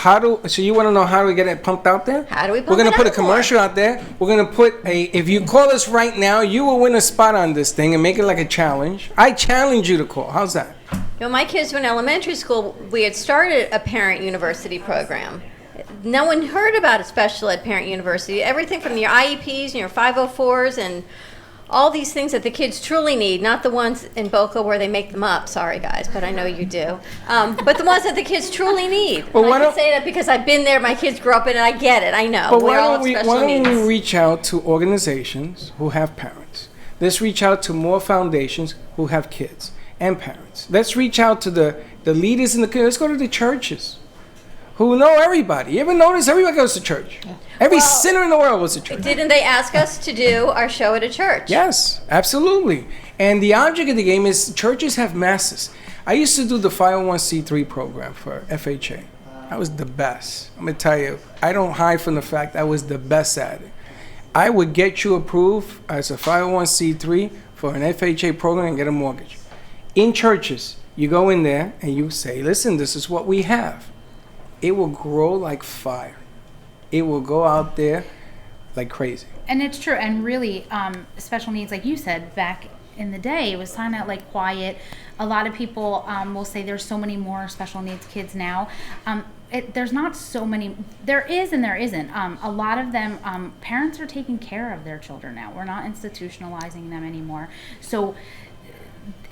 you want to know how do we get it pumped out there? How do we pump We're going it to put a out more? commercial out there. We're going to put if you call us right now, you will win a spot on this thing and make it like a challenge. I challenge you to call. How's that? My kids were in elementary school. We had started a parent university program. No one heard about a Special Ed Parent University. Everything from your IEPs and your 504s and all these things that the kids truly need, not the ones in Boca where they make them up. Sorry, guys, but I know you do. But the ones that the kids truly need. Well, And why I can don't- say that because I've been there. My kids grew up in it. I get it. I know. But we why all don't have we special needs. reach out to organizations who have parents? Let's reach out to more foundations who have kids and parents. Let's reach out to the leaders in the community. Let's go to the churches who know everybody. You ever notice everybody goes to church? Every sinner in the world goes to church. Didn't they ask us to do our show at a church? Yes, absolutely. And the object of the game is churches have masses. I used to do the 501c3 program for FHA. I was the best. I'm going to tell you, I don't hide from the fact I was the best at it. I would get you approved as a 501c3 for an FHA program and get a mortgage. In churches, you go in there and you say, listen, this is what we have. it will grow like fire. It will go out there like crazy. And it's true. And really, special needs, like you said, back in the day, it was kind of like quiet. A lot of people will say there's so many more special needs kids now. There's not so many. There is and there isn't. A lot of them, parents are taking care of their children now. We're not institutionalizing them anymore. So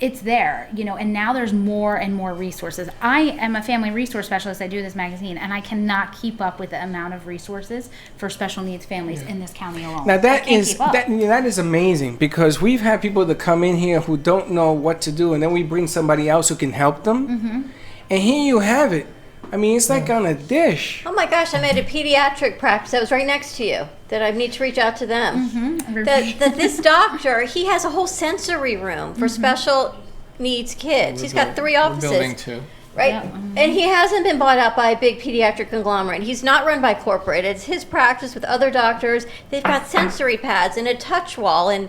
it's there, you know, and now there's more and more resources. I am a family resource specialist. I do this magazine, and I cannot keep up with the amount of resources for special needs families in this county alone. Now I that can't is keep up. that is amazing, because we've had people that come in here who don't know what to do, and then we bring somebody else who can help them. Mm-hmm. And here you have it. I mean, it's like on a dish. Oh my gosh, I'm at a pediatric practice that was right next to you that I need to reach out to them. Mm-hmm. This doctor, he has a whole sensory room for special needs kids. He's got 3 offices. We're building 2. Right? Yeah, mhm. And he hasn't been bought out by a big pediatric conglomerate. He's not run by corporate. It's his practice with other doctors. They've got sensory pads and a touch wall, and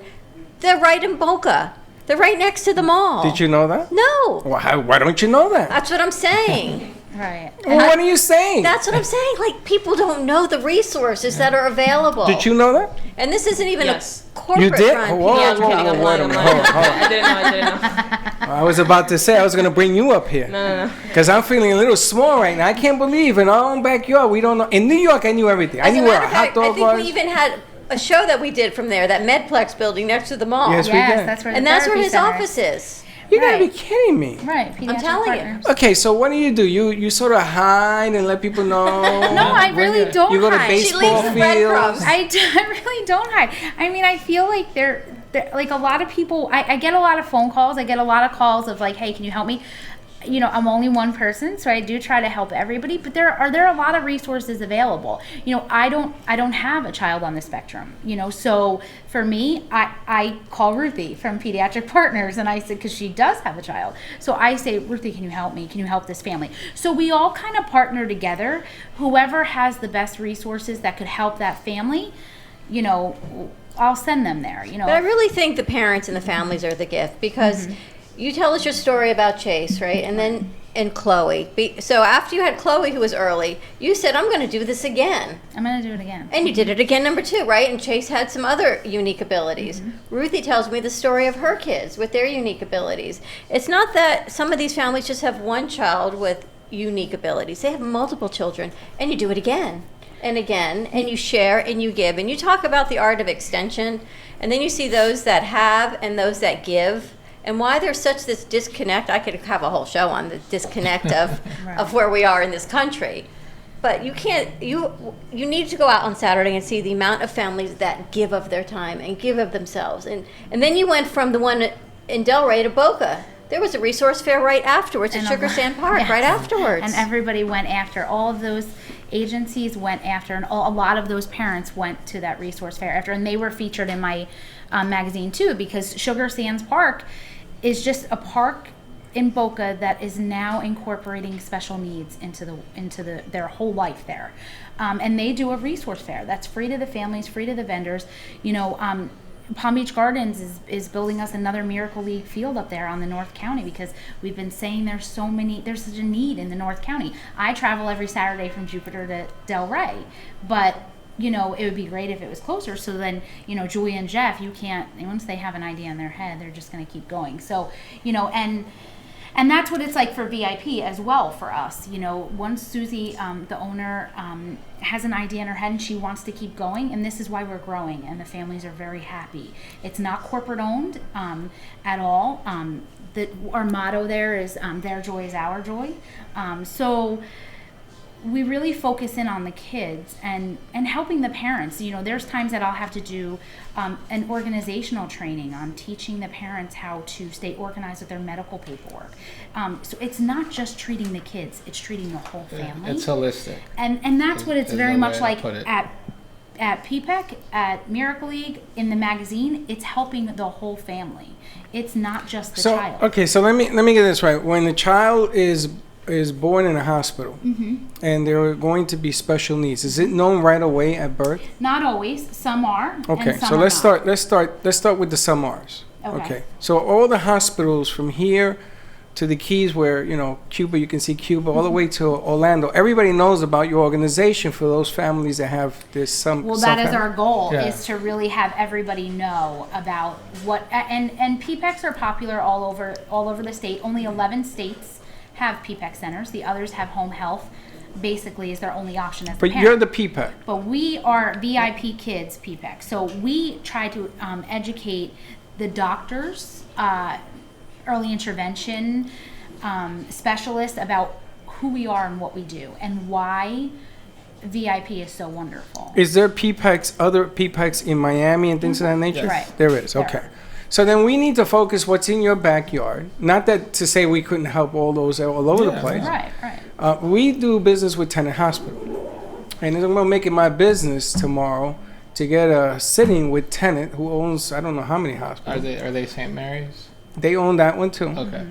they're right in Boca. They're right next to the mall. Did you know that? No. Well, why don't you know that? That's what I'm saying. Right. Well, what are you saying? That's what I'm saying. Like, people don't know the resources that are available. Did you know that? And this isn't even Yes. a corporate You did? run Whoa, pediatric whoa, whoa, clinic. wait a minute. Hold on. I didn't know. I was about to say I was going to bring you up here. No. Because I'm feeling a little small right now. I can't believe in our own backyard we don't know. In New York, I knew everything. I As a knew where matter a of hot fact, I dog think was. we even had a show that we did from there, that Medplex building next to the mall. Yes, we Yes, did. that's where the And that's where therapy his center office is. You got to be Right. kidding me. Right. Pediatric telling you. partners. Okay, so what do? You sort of hide and let people know? No, I really don't You go to hide. She baseball leaves the fields? breadcrumbs. I really don't hide. I mean, I feel like they're like a lot of people. I get a lot of phone calls. I get a lot of calls of like, hey, can you help me? You know, I'm only one person, so I do try to help everybody. But there are a lot of resources available. You know, I don't have a child on the spectrum. You know, so for me, I call Ruthie from Pediatric Partners, and I said, because she does have a child. So I say, Ruthie, can you help me? Can you help this family? So we all kind of partner together. Whoever has the best resources that could help that family, you know, I'll send them there. You know, But I really think the parents and the families are the gift, because you tell us your story about Chase, right? And Chloe. So after you had Chloe, who was early, you said, I'm going to do this again. I'm gonna do it again. And you did it again, number 2, right? And Chase had some other unique abilities. Ruthie tells me the story of her kids with their unique abilities. It's not that some of these families just have one child with unique abilities. They have multiple children, and you do it again and again, and you share and you give. And you talk about the art of extension, and then you see those that have and those that give. And why there's such this disconnect. I could have a whole show on the disconnect of where we are in this country. But you can't, you need to go out on Saturday and see the amount of families that give of their time and give of themselves. And then you went from the one in Delray to Boca. There was a resource fair right afterwards at And Sugar Sand Park, yes. right afterwards. And everybody went after. All of those agencies went after, and a lot of those parents went to that resource fair after, and they were featured in my magazine too, because Sugar Sands Park is just a park in Boca that is now incorporating special needs into their whole life there, and they do a resource fair that's free to the families, free to the vendors. You know, Palm Beach Gardens is building us another Miracle League field up there on the North County, because we've been saying there's such a need in the North County. I travel every Saturday from Jupiter to Delray, but you know, it would be great if it was closer. So then, you know, Julia and Jeff, once they have an idea in their head, they're just going to keep going. So, you know, and that's what it's like for VIP as well for us. You know, once Susie, the owner, has an idea in her head and she wants to keep going, and this is why we're growing, and the families are very happy. It's not corporate owned at all. Our motto there is their joy is our joy. So we really focus in on the kids and helping the parents. You know, there's times that I'll have to do an organizational training on teaching the parents how to stay organized with their medical paperwork. So it's not just treating the kids, it's treating the whole family. It's holistic. And that's what it's There's very no much way to like put it. at PPEC, at Miracle League, in the magazine. It's helping the whole family. It's not just the child. Okay, so let me get this right. When the child is born in a hospital and there are going to be special needs, is it known right away at birth? Not always. Some are. Okay, and some so are let's not. start with the some R's. Okay. So all the hospitals from here to the Keys where, Cuba, you can see Cuba, all the way to Orlando. Everybody knows about your organization for those families that have this Well, that is our goal, Yeah. is to really have everybody know about what, and PPECs are popular all over the state. Only 11 states have PPEC centers. The others have home health, basically is their only option as a But parent. you're the PPEC. But we are VIP Kids PPEC. So we try to educate the doctors, early intervention specialists about who we are and what we do and why VIP is so wonderful. Is there other PPECs in Miami and things of that nature? Yes. Right. There is, There okay. are. So then we need to focus what's in your backyard. Not that to say we couldn't help all those all over the place. Right. We do business with Tenet Hospital. And I'm going to make it my business tomorrow to get a sitting with Tenet, who owns, I don't know how many hospitals. Are they St. Mary's? They own that one too. Okay.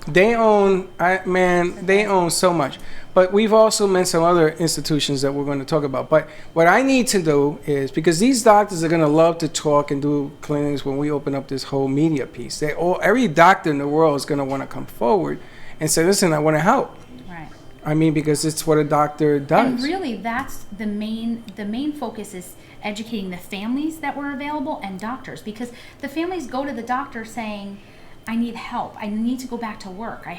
They own, they own so much. But we've also met some other institutions that we're going to talk about. But what I need to do is, because these doctors are going to love to talk and do clinics when we open up this whole media piece. Every doctor in the world is going to want to come forward and say, listen, I want to help. Right. I mean, because it's what a doctor does. And really, that's the main focus is educating the families that were available and doctors, because the families go to the doctor saying, I need help. I need to go back to work. I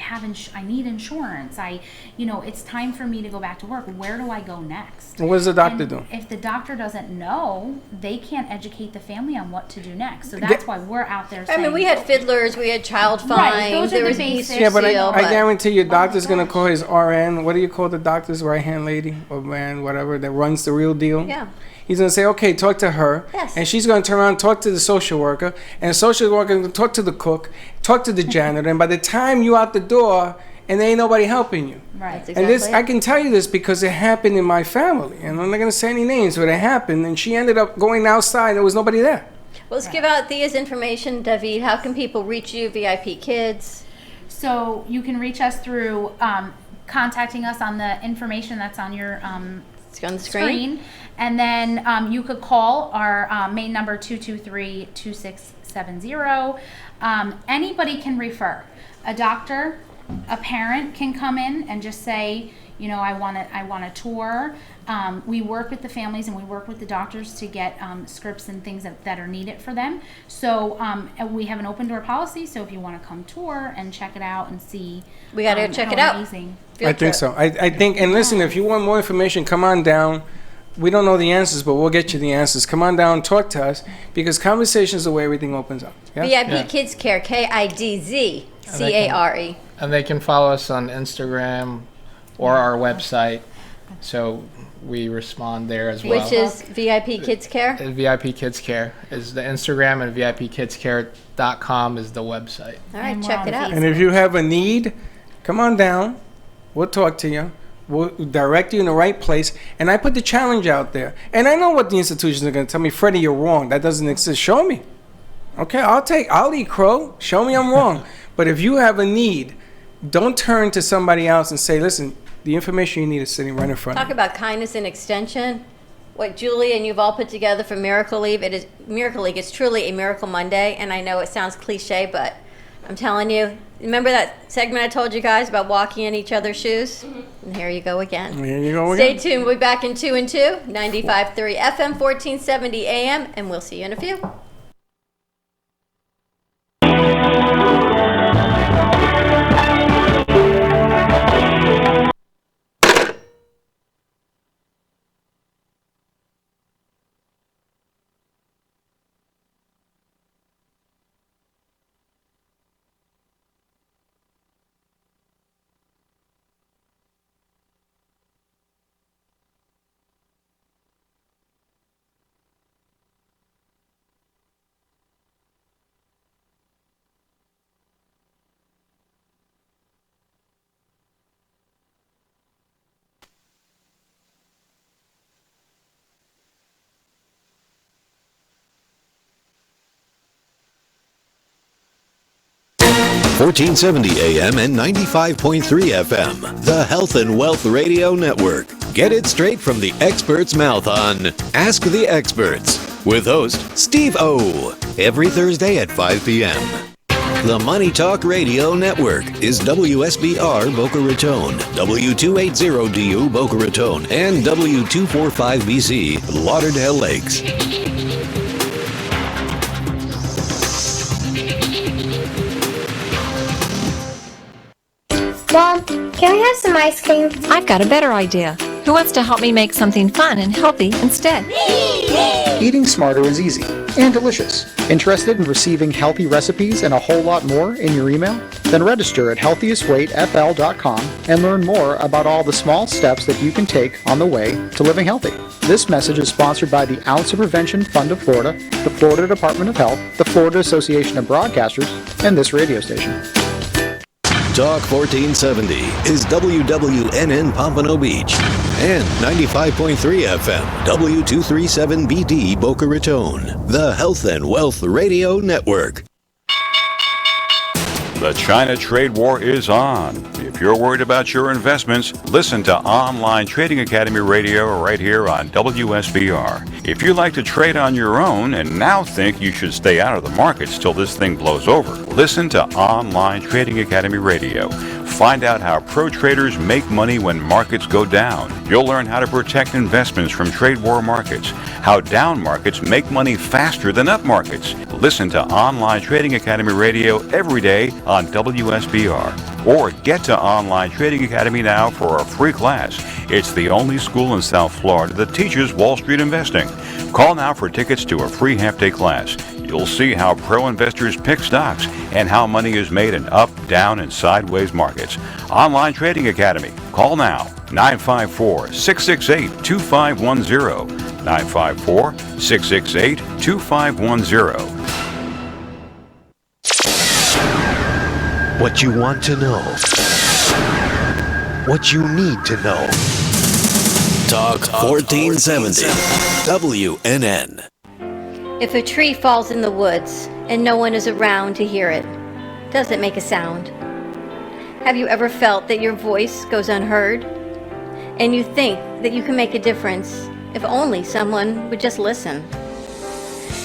need insurance. It's time for me to go back to work. Where do I go next? And what does the doctor And do? If the doctor doesn't know, they can't educate the family on what to do next. So that's why we're out there saying. I mean, we had fiddlers, we had child Right, finds, those are there the was basics. Easter Yeah, but seal, I guarantee your doctor's going to call his RN. What do you call the doctor's right-hand lady or man, whatever, that runs the real deal? Yeah. He's going to say, okay, talk to her. Yes. And she's going to turn around and talk to the social worker. And the social worker going to talk to the cook, talk to the janitor. And by the time you out the door, and there ain't nobody helping you. Right. That's And this, exactly I it. can tell you this because it happened in my family. And I'm not going to say any names, but it happened. And she ended up going outside. And there was nobody there. Well, let's give out Thea's information, David. How can people reach you, VIP Kids? So you can reach us through contacting us on the information that's on your It's on the screen. And then you could call our main number 223-2670. Anybody can refer. A doctor, a parent can come in and just say, I want a tour. We work with the families and we work with the doctors to get scripts and things that are needed for them. So we have an open door policy. So if you want to come tour and check it out and see, We got to check how it out. amazing. Field I think trip. so. I think, and listen, if you want more information, come on down. We don't know the answers, but we'll get you the answers. Come on down, talk to us, because conversation is the way everything opens up. Yeah? VIP Yeah. Kids Care, KIDZCARE. And they can follow us on Instagram or our website. So we respond there as well. Which is VIP Kids Care. VIP Kids Care is the Instagram, and VIPKidsCare.com is the website. All right, And we're check on it out. And if you have a need, come on down. We'll talk to you. We'll direct you in the right place. And I put the challenge out there. And I know what the institutions are going to tell me. Freddie, you're wrong. That doesn't exist. Show me. Okay, I'll eat crow. Show me I'm wrong. But if you have a need, don't turn to somebody else and say, listen, the information you need is sitting right in front of Talk you. about kindness and extension. What Julie and you've all put together for Miracle League, Miracle League. It's truly a Miracle Monday. And I know it sounds cliche, but I'm telling you, remember that segment I told you guys about walking in each other's shoes? And here you go again. Here you go Stay again. tuned. We'll be back in 2 and 2, 95.3 FM, 1470 AM, and we'll see you in a few. .1470 AM and 95.3 FM, the Health and Wealth Radio Network. Get it straight from the expert's mouth on Ask the Experts with host Steve O. Every Thursday at 5 p.m. The Money Talk Radio Network is WSBR Boca Raton, W280DU Boca Raton, and W245BC Lauderdale Lakes. Mom, can we have some ice cream? I've got a better idea. Who wants to help me make something fun and healthy instead? Eating smarter is easy and delicious. Interested in receiving healthy recipes and a whole lot more in your email? Then register at healthiestweightfl.com and learn more about all the small steps that you can take on the way to living healthy. This message is sponsored by the Ounce of Prevention Fund of Florida, the Florida Department of Health, the Florida Association of Broadcasters, and this radio station. Talk 1470 is WWNN Pompano Beach and 95.3 FM W237BD Boca Raton, the Health and Wealth Radio Network. The China trade war is on. If you're worried about your investments, listen to Online Trading Academy Radio right here on WSBR. If you like to trade on your own and now think you should stay out of the markets till this thing blows over, listen to Online Trading Academy Radio. Find out how pro traders make money when markets go down. You'll learn how to protect investments from trade war markets, how down markets make money faster than up markets. Listen to Online Trading Academy Radio every day on WSBR. Or get to Online Trading Academy now for a free class. It's the only school in South Florida that teaches Wall Street investing. Call now for tickets to a free half-day class. You'll see how pro investors pick stocks and how money is made in up, down, and sideways markets. Online Trading Academy. Call now, 954-668-2510. 954-668-2510. What you want to know. What you need to know. Talk 1470 WNN. If a tree falls in the woods and no one is around to hear it, does it make a sound? Have you ever felt that your voice goes unheard? And you think that you can make a difference if only someone would just listen?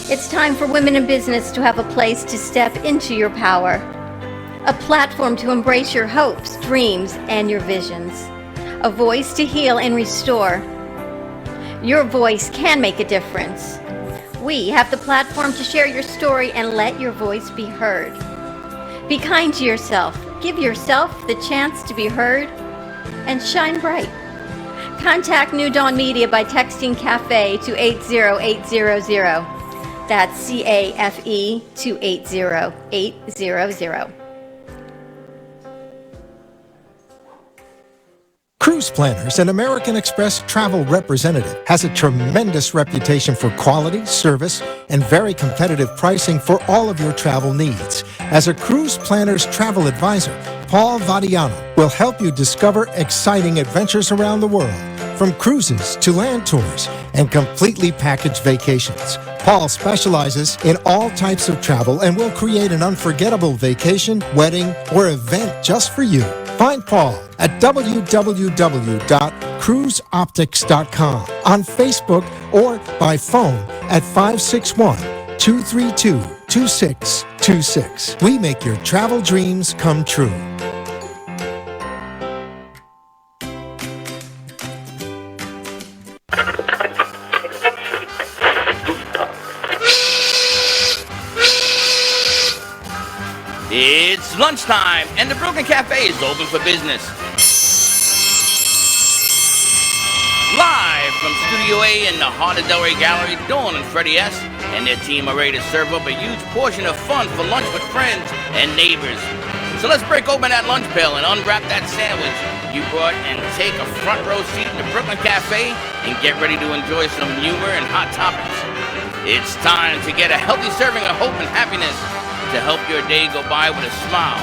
It's time for women in business to have a place to step into your power, a platform to embrace your hopes, dreams, and your visions, a voice to heal and restore. Your voice can make a difference. We have the platform to share your story and let your voice be heard. Be kind to yourself. Give yourself the chance to be heard and shine bright. Contact New Dawn Media by texting CAFE to 80800. That's CAFE to 80800. Cruise Planners, an American Express travel representative, has a tremendous reputation for quality, service, and very competitive pricing for all of your travel needs. As a Cruise Planners travel advisor, Paul Vadiano will help you discover exciting adventures around the world, from cruises to land tours and completely packaged vacations. Paul specializes in all types of travel and will create an unforgettable vacation, wedding, or event just for you. Find Paul at www.cruiseoptics.com, on Facebook, or by phone at 561-232-2626. We make your travel dreams come true. It's lunchtime, and the Brooklyn Cafe is open for business. Live from Studio A in the heart of Delray Gallery, Dawn and Freddie S. and their team are ready to serve up a huge portion of fun for lunch with friends and neighbors. So let's break open that lunch pail and unwrap that sandwich you brought and take a front row seat in the Brooklyn Cafe and get ready to enjoy some humor and hot topics. It's time to get a healthy serving of hope and happiness to help your day go by with a smile.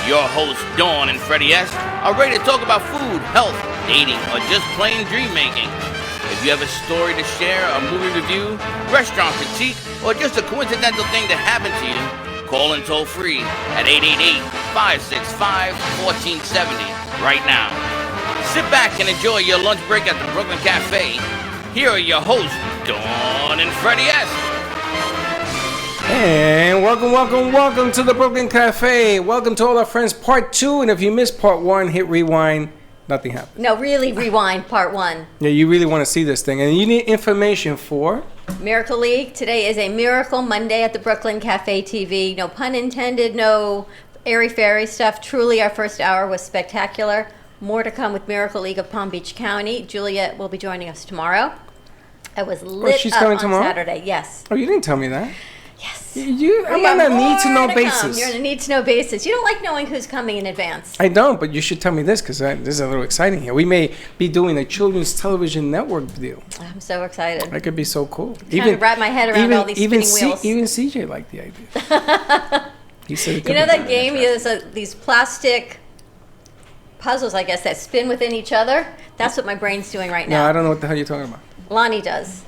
Your hosts, Dawn and Freddie S., are ready to talk about food, health, dating, or just plain dream making. If you have a story to share, a movie review, restaurant critique, or just a coincidental thing that happened to you, call in toll free at 888-565-1470 right now. Sit back and enjoy your lunch break at the Brooklyn Cafe. Here are your hosts, Dawn and Freddie S. And welcome welcome to the Brooklyn Cafe. Welcome to all our friends, part 2. And if you missed part 1, hit rewind. Nothing happened. No, really rewind part 1. Yeah, you really want to see this thing. And you need information for... Miracle League. Today is a Miracle Monday at the Brooklyn Cafe TV. No pun intended, no airy-fairy stuff. Truly, our first hour was spectacular. More to come with Miracle League of Palm Beach County. Juliet will be joining us tomorrow. I was lit she's up coming on tomorrow? Saturday. Yes. Oh, you didn't tell me that. Yes. I'm on a need-to-know basis. You're on a need-to-know basis. You don't like knowing who's coming in advance. I don't, but you should tell me this because this is a little exciting here. We may be doing a children's television network deal. I'm so excited. That could be so cool. Trying to wrap my head around all these spinning wheels. Even CJ liked the idea. He said, you know that game? There's these plastic puzzles, I guess, that spin within each other. That's what my brain's doing right now. No, I don't know what the hell you're talking about. Lonnie does.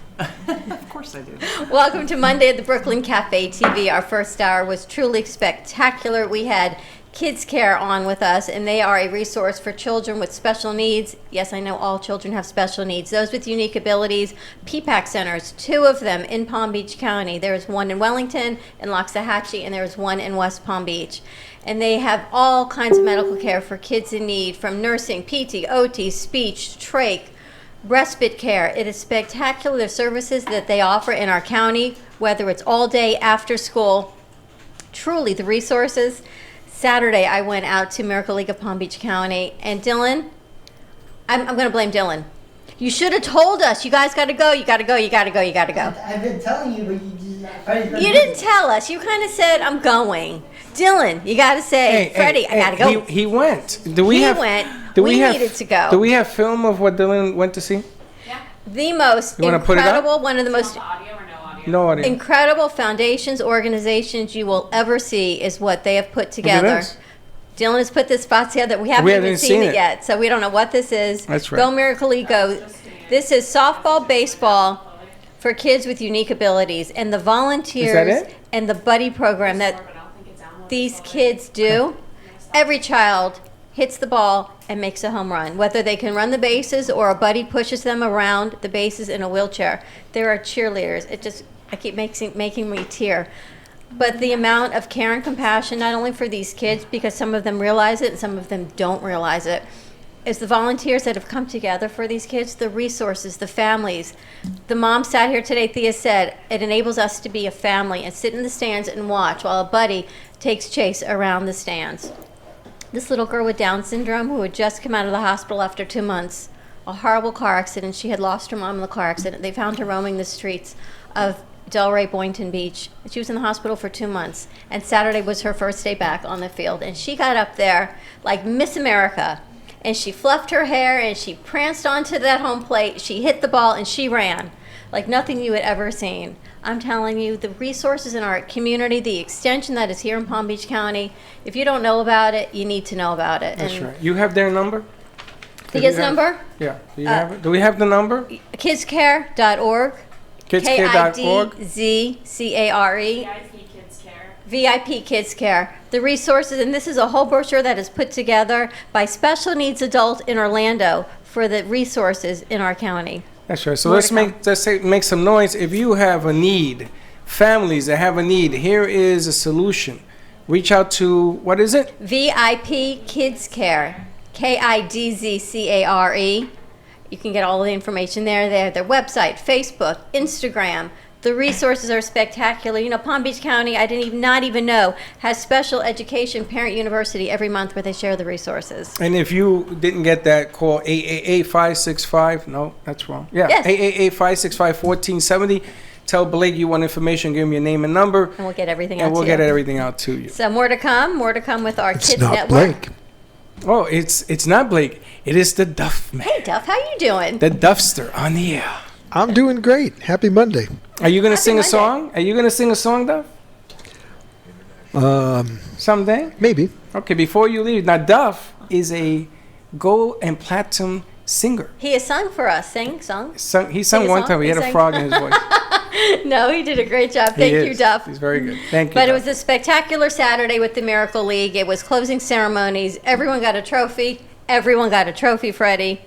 Of course I do. Welcome to Monday at the Brooklyn Cafe TV. Our first hour was truly spectacular. We had Kids Care on with us, and they are a resource for children with special needs. Yes, I know all children have special needs. Those with unique abilities, PPAC centers, 2 of them in Palm Beach County. There's one in Wellington, in Loxahatchee, and there's one in West Palm Beach. And they have all kinds of medical care for kids in need, from nursing, PT, OT, speech, trach, respite care. It is spectacular, the services that they offer in our county, whether it's all day, after school. Truly, the resources. Saturday, I went out to Miracle League of Palm Beach County, and Dylan, I'm going to blame Dylan. You should have told us. You guys got to go. You got to go. You got to go. You got to go. I've been telling you, but You didn't tell us. You kind of said, I'm going. Dylan, you got to say, Freddie, I got to go. He went. He went. We needed to go. Do we have film of what Dylan went to see? The most You wanna put it up? incredible, one of the most No audio. incredible foundations, organizations you will ever see is what they have put Look at together. this. Dylan has put this spot together. We haven't even seen it yet, so we don't know what this is. That's right. Go Miracle League, go. This is softball, baseball for kids with unique abilities, and the volunteers it? and the buddy program that these kids do. Every child hits the ball and makes a home run, whether they can run the bases or a buddy pushes them around the bases in a wheelchair. There are cheerleaders. I keep making me tear. But the amount of care and compassion, not only for these kids, because some of them realize it and some of them don't realize it, is the volunteers that have come together for these kids, the resources, the families. The mom sat here today, Thea said, it enables us to be a family and sit in the stands and watch while a buddy takes chase around the stands. This little girl with Down syndrome who had just come out of the hospital after 2 months, a horrible car accident. She had lost her mom in the car accident. They found her roaming the streets of Delray, Boynton Beach. She was in the hospital for 2 months, and Saturday was her first day back on the field. And she got up there like Miss America, and she fluffed her hair, and she pranced onto that home plate. She hit the ball, and she ran like nothing you had ever seen. I'm telling you, the resources in our community, the extension that is here in Palm Beach County, if you don't know about it, you need to know about it. That's right. You have their number? Thea's number? Yeah. Do you have it? Do we have the number? Kidscare.org. Kidscare.org. KIDZCARE. VIP Kids Care. The resources, and this is a whole brochure that is put together by Special Needs Adult in Orlando for the resources in our county. That's right. So let's make some noise. If you have a need, families that have a need, here is a solution. Reach out to, what is it? VIP Kids Care. KIDZCARE. You can get all the information there. They have their website, Facebook, Instagram. The resources are spectacular. You know, Palm Beach County, I not even know, has special education parent university every month where they share the resources. And if you didn't get that, call 888-565. No, that's wrong. Yeah, Yes. 888-565-1470. Tell Blake you want information. Give him your name and number. And we'll get everything out And we'll to get you. everything out to you. So more to come with our Kids not Network. Blake. Oh, it's not Blake. It is the Duff Man. Hey, Duff, how you doing? The Duffster on the air. I'm doing great. Happy Monday. Are you going to Happy sing a Monday. song? Are you going to sing a song, Duff? Someday? Maybe. Okay, before you leave. Now, Duff is a gold and platinum singer. He has sung for us. Sing. He sung one time. He had a sang. frog in his voice. No, he did a great job. He Thank you, is. Duff. He's very good. Thank you, But it Duff. was a spectacular Saturday with the Miracle League. It was closing ceremonies. Everyone got a trophy. Everyone got a trophy, Freddie.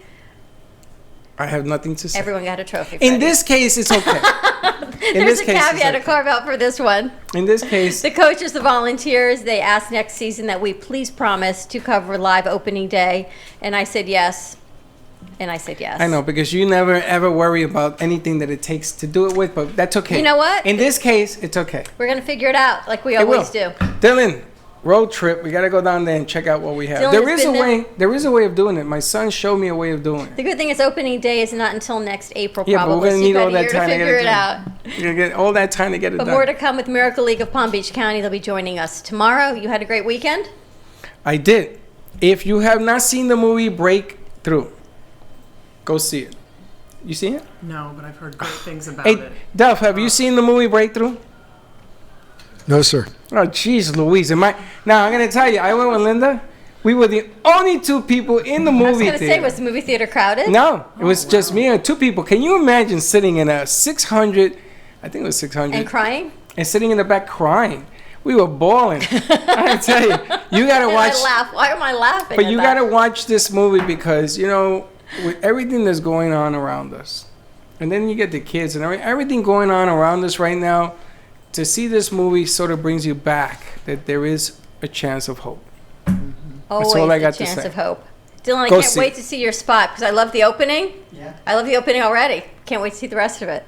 I have nothing to say. Everyone got a trophy, Freddie. In this case, it's okay. There's a caveat, a carve out for this one. In this case, The coaches, the volunteers, they asked next season that we please promise to cover live opening day. And I said yes. And I said yes. I know, because you never ever worry about anything that it takes to do it with, but that's okay. You know what? In this case, it's okay. We're going to figure it out like we It will. always do. Dylan, road trip. We got to go down there and check out what we have. Dylan There has is a been way. There is a way of doing it. My son showed me a way of doing it. The good thing is opening day is not until next April, Yeah, but probably. we're gonna so you've need got all a that year to time to get figure it it done. out. You're gonna get all that time to get it But done. more to come with Miracle League of Palm Beach County. They'll be joining us tomorrow. You had a great weekend? I did. If you have not seen the movie Breakthrough, go see it. You seen it? No, but I've heard great things about Hey, it. Duff, have you seen the movie Breakthrough? No, sir. Oh, jeez, Louise. Now, I'm going to tell you, I went with Linda. We were the only two people in the I was movie going to say, theater. was the movie theater crowded? No, it was just me and two people. Can you imagine sitting in a 600, I think it was 600. And crying? And sitting in the back crying. We were bawling. I tell you got to And watch. I laugh. Why am I laughing? But at you that? got to watch this movie because, you know, with everything that's going on around us, and then you get the kids and everything going on around us right now, to see this movie sort of brings you back that there is a chance of hope. Always all I a got to chance say. of hope. Dylan, I Go can't see wait it. to see your spot because I love the opening. Yeah. I love the opening already. Can't wait to see the rest of it.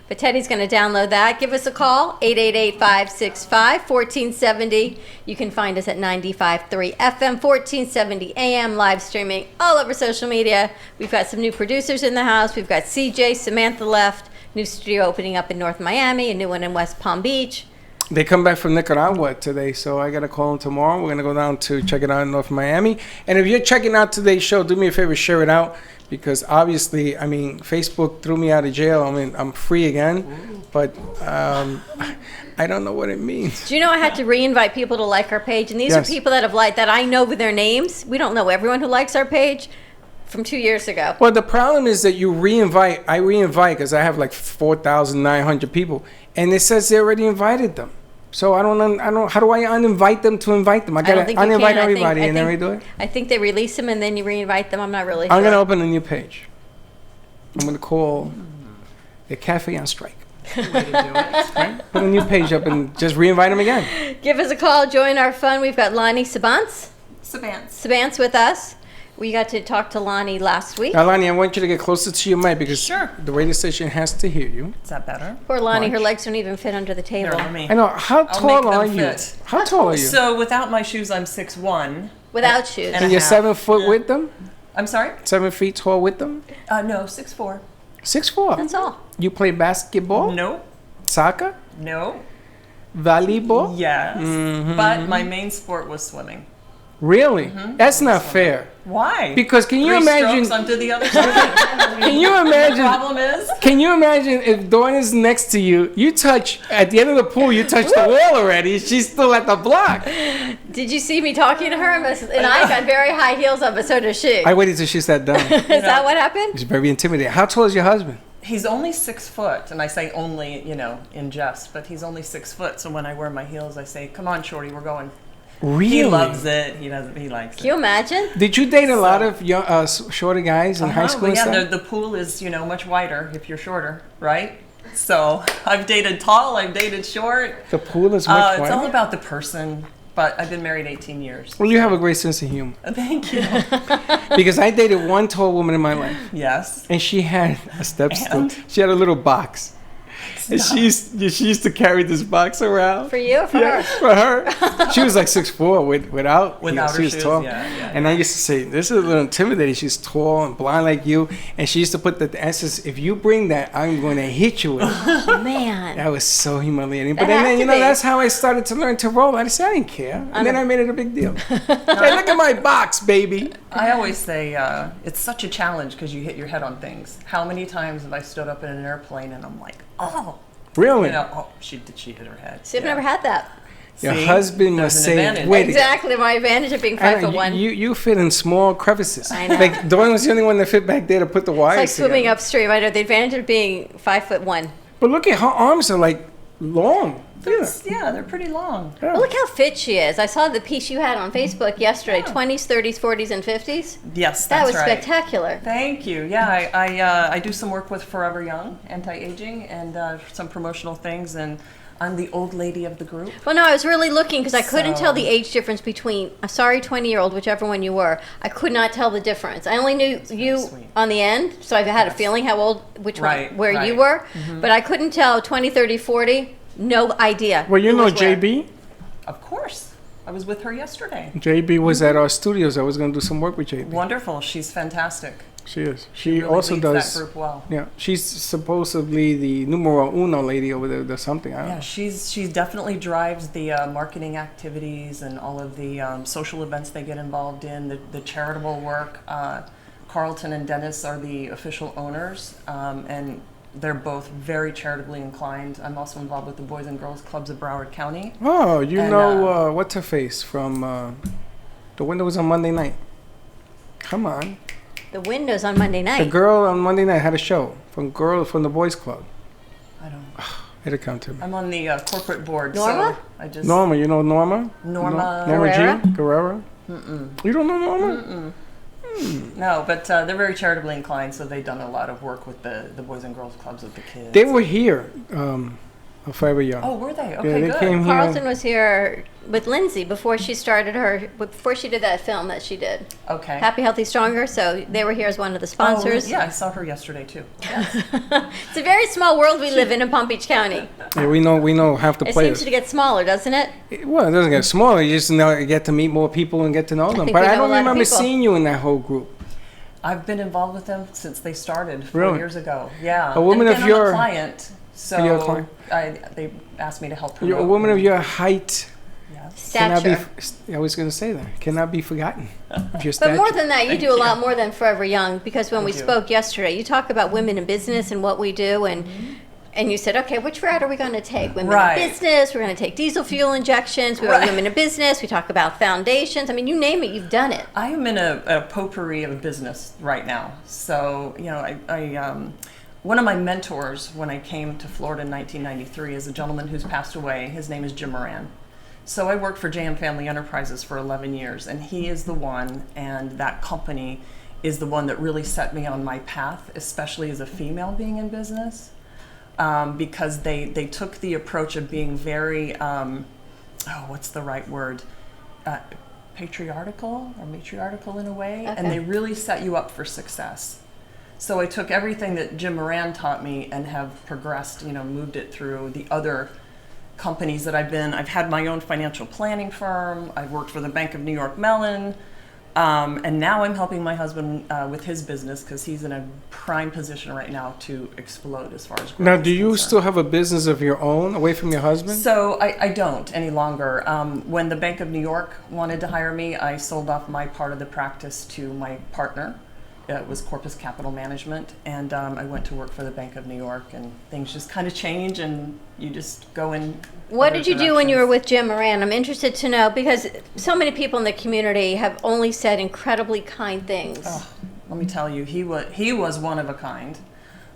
But Teddy's going to download that. Give us a call, 888-565-1470. You can find us at 95.3 FM, 1470 AM, live streaming all over social media. We've got some new producers in the house. We've got CJ, Samantha left, new studio opening up in North Miami, a new one in West Palm Beach. They come back from Nicaragua today, so I got to call them tomorrow. We're going to go down to check it out in North Miami. And if you're checking out today's show, do me a favor, share it out. Because obviously, I mean, Facebook threw me out of jail. I mean, I'm free again. But I don't know what it means. Do you know I had to re-invite people to like our page? And these Yes. are people that have liked that I know with their names. We don't know everyone who likes our page from 2 years ago. Well, the problem is that you re-invite. I re-invite because I have like 4,900 people. And it says they already invited them. So I don't. How do I uninvite them to invite them? I I gotta don't think you uninvite can. everybody I and then think, redo it. I think they release them and then you re-invite them. I'm not really I'm sure. gonna open a new page. I'm gonna call the Cafe on Strike. Right? Put a new page up and just re-invite them again. Give us a call. Join our fun. We've got Lonnie Sabance Savance. with us. We got to talk to Lonnie last week. Now, Lonnie, I want you to get closer to your mic because Sure. the radio station has to hear you. Is that better? Poor Lonnie, her March. legs don't even fit under the table. Here, let me. I know. How I'll tall make are them you? fit. How tall are you? So without my shoes, I'm 6'1". Without shoes. And And a you're half. 7 foot with them? I'm sorry? 7 feet tall with them? No, 6'4". 6'4". That's all. You play basketball? No, Soccer? no, Volleyball? yes. Mhm. But my main sport was swimming. Really? That's not fair. Why? Because can you Three imagine? strokes onto the other side. Can you The imagine? problem is, Can you imagine if Dawn is next to you? You touch at the end of the pool. You touch the wall already. She's still at the block. Did you see me talking to her? And I got very high heels on, but so does she. I waited till she sat down. Is that what happened? It's very intimidating. How tall is your husband? he's only 6 foot, and I say only, you know, in jest, but he's only 6 foot. So when I wear my heels, I say, "Come on, shorty, we're going." Really? He loves it. He doesn't. He likes it. Can you imagine? Did you date a lot of young, shorter guys in high school Well, and yeah, stuff? the pool is, you know, much wider if you're shorter, right? So I've dated tall, I've dated short. The pool is much It's wider? all about the person, but I've been married 18 years. Well, you have a great sense of humor. Thank you. Because I dated one tall woman in my life. Yes. And she had a step stool. And? She had a little box. And she used to carry this box around. For you or for Yeah, her? for her. She was like 6'4" without Without heels. her She was shoes, tall. yeah, And I used to say, this is a little intimidating. She's tall and blonde like you. And she used to put the emphasis, if you bring that, I'm going to hit you with it. Oh, man. That was so humiliating. But That had then, to you know, be. that's how I started to learn to roll. I said, I didn't care. And then I made it a big deal. Hey, look at my box, baby. I always say it's such a challenge because you hit your head on things. How many times have I stood up in an airplane and I'm like, oh. Really? You know, oh, she hit her head. See, I've never had that. Your See? husband There's must an say, advantage. wait. Exactly, my advantage of being I know, 5'1". you fit in small crevices. I know. Like Dawn was the only one that fit back there to put the wires It's like swimming together. upstream. I know the advantage of being 5'1". But look at her arms are like long. They're pretty long. Well, look how fit she is. I saw the piece you had on Facebook yesterday, 20s, 30s, 40s, and 50s. Yes, that that's was right. spectacular. Thank you. Yeah, I do some work with Forever Young, anti-aging, and some promotional things, and I'm the old lady of the group. Well, no, I was really looking because I couldn't So- tell the age difference between a sorry 20-year-old, whichever one you were. I could not tell the difference. I only knew you on the end, so I had a feeling how old, which Right, one, where you right. were, Mhm. but I couldn't tell 20, 30, 40. No idea. Well, you who know was where. JB? Of course. I was with her yesterday. JB was at our studios. I was going to do some work with JB. Wonderful. She's fantastic. She is. She really also leads does. that group well. Yeah, she's supposedly the numero uno lady over there. There's something. I don't Yeah, know. she definitely drives the marketing activities and all of the social events they get involved in, the charitable work. Carlton and Dennis are the official owners, and they're both very charitably inclined. I'm also involved with the Boys and Girls Clubs of Broward County. Oh, you And, know what's her face from the one that was on Monday night? Come on, The windows on Monday night. the girl on Monday night had a show from the Boys Club. I don't. It'll come to me. I'm on the corporate board. Norma? So I just Norma, you know Norma? Norma Norma Guerrera? Jean Guerrera. Mm-mm. You don't know Norma? Mm-mm. No, but they're very charitably inclined, so they've done a lot of work with the Boys and Girls Clubs with the kids. They were here, Forever Young. Oh, were they? Yeah, Okay, they good. came here. Carlton was here with Lindsay before she started before she did that film that she did. Okay. Happy, Healthy, Stronger. So they were here as one of the sponsors. Oh, yeah, I saw her yesterday too. It's a very small world we live in Palm Beach County. Yeah, we know half the It players. seems to get smaller, doesn't it? Well, it doesn't get smaller. You just get to meet more people and get to know them. think But we I know don't a lot of remember people. seeing you in that whole group. I've been involved with them since they started 4 Really? years ago. Yeah. A woman and of again, I'm your- a client, so You're a client? they asked me to help You're a promote. woman of your height. Cannot be, Stature. I was going to say that. Cannot be forgotten. Of your But stature. more than that, you Thank do a you. lot more than Forever Young, because when I we do. spoke yesterday, you talk about women in business and what we do, and Mm-hmm. and you said, okay, which route are we going to take? Women Right. in business, we're going to take diesel fuel injections, we Right. have women in business, we talk about foundations. I mean, you name it, you've done it. I am in a potpourri of business right now. So, I one of my mentors when I came to Florida in 1993 is a gentleman who's passed away. His name is Jim Moran. So I worked for JM Family Enterprises for 11 years, and he is the one, and that company is the one that really set me on my path, especially as a female being in business, because they took the approach of being very, what's the right word? Patriarchal or matriarchal in a way, and Okay. they really set you up for success. So I took everything that Jim Moran taught me and have progressed, moved it through the other companies that I've had my own financial planning firm. I've worked for the Bank of New York Mellon. And now I'm helping my husband with his business because he's in a prime position right now to explode as far as growth Now, is do you concerned. still have a business of your own away from your husband? So I don't any longer. When the Bank of New York wanted to hire me, I sold off my part of the practice to my partner. It was Corpus Capital Management, and I went to work for the Bank of New York, and things just kind of change, and you just go in. What other did you do when you were directions. with Jim Moran? I'm interested to know, because so many people in the community have only said incredibly kind things. Oh, let me tell you, he was one of a kind.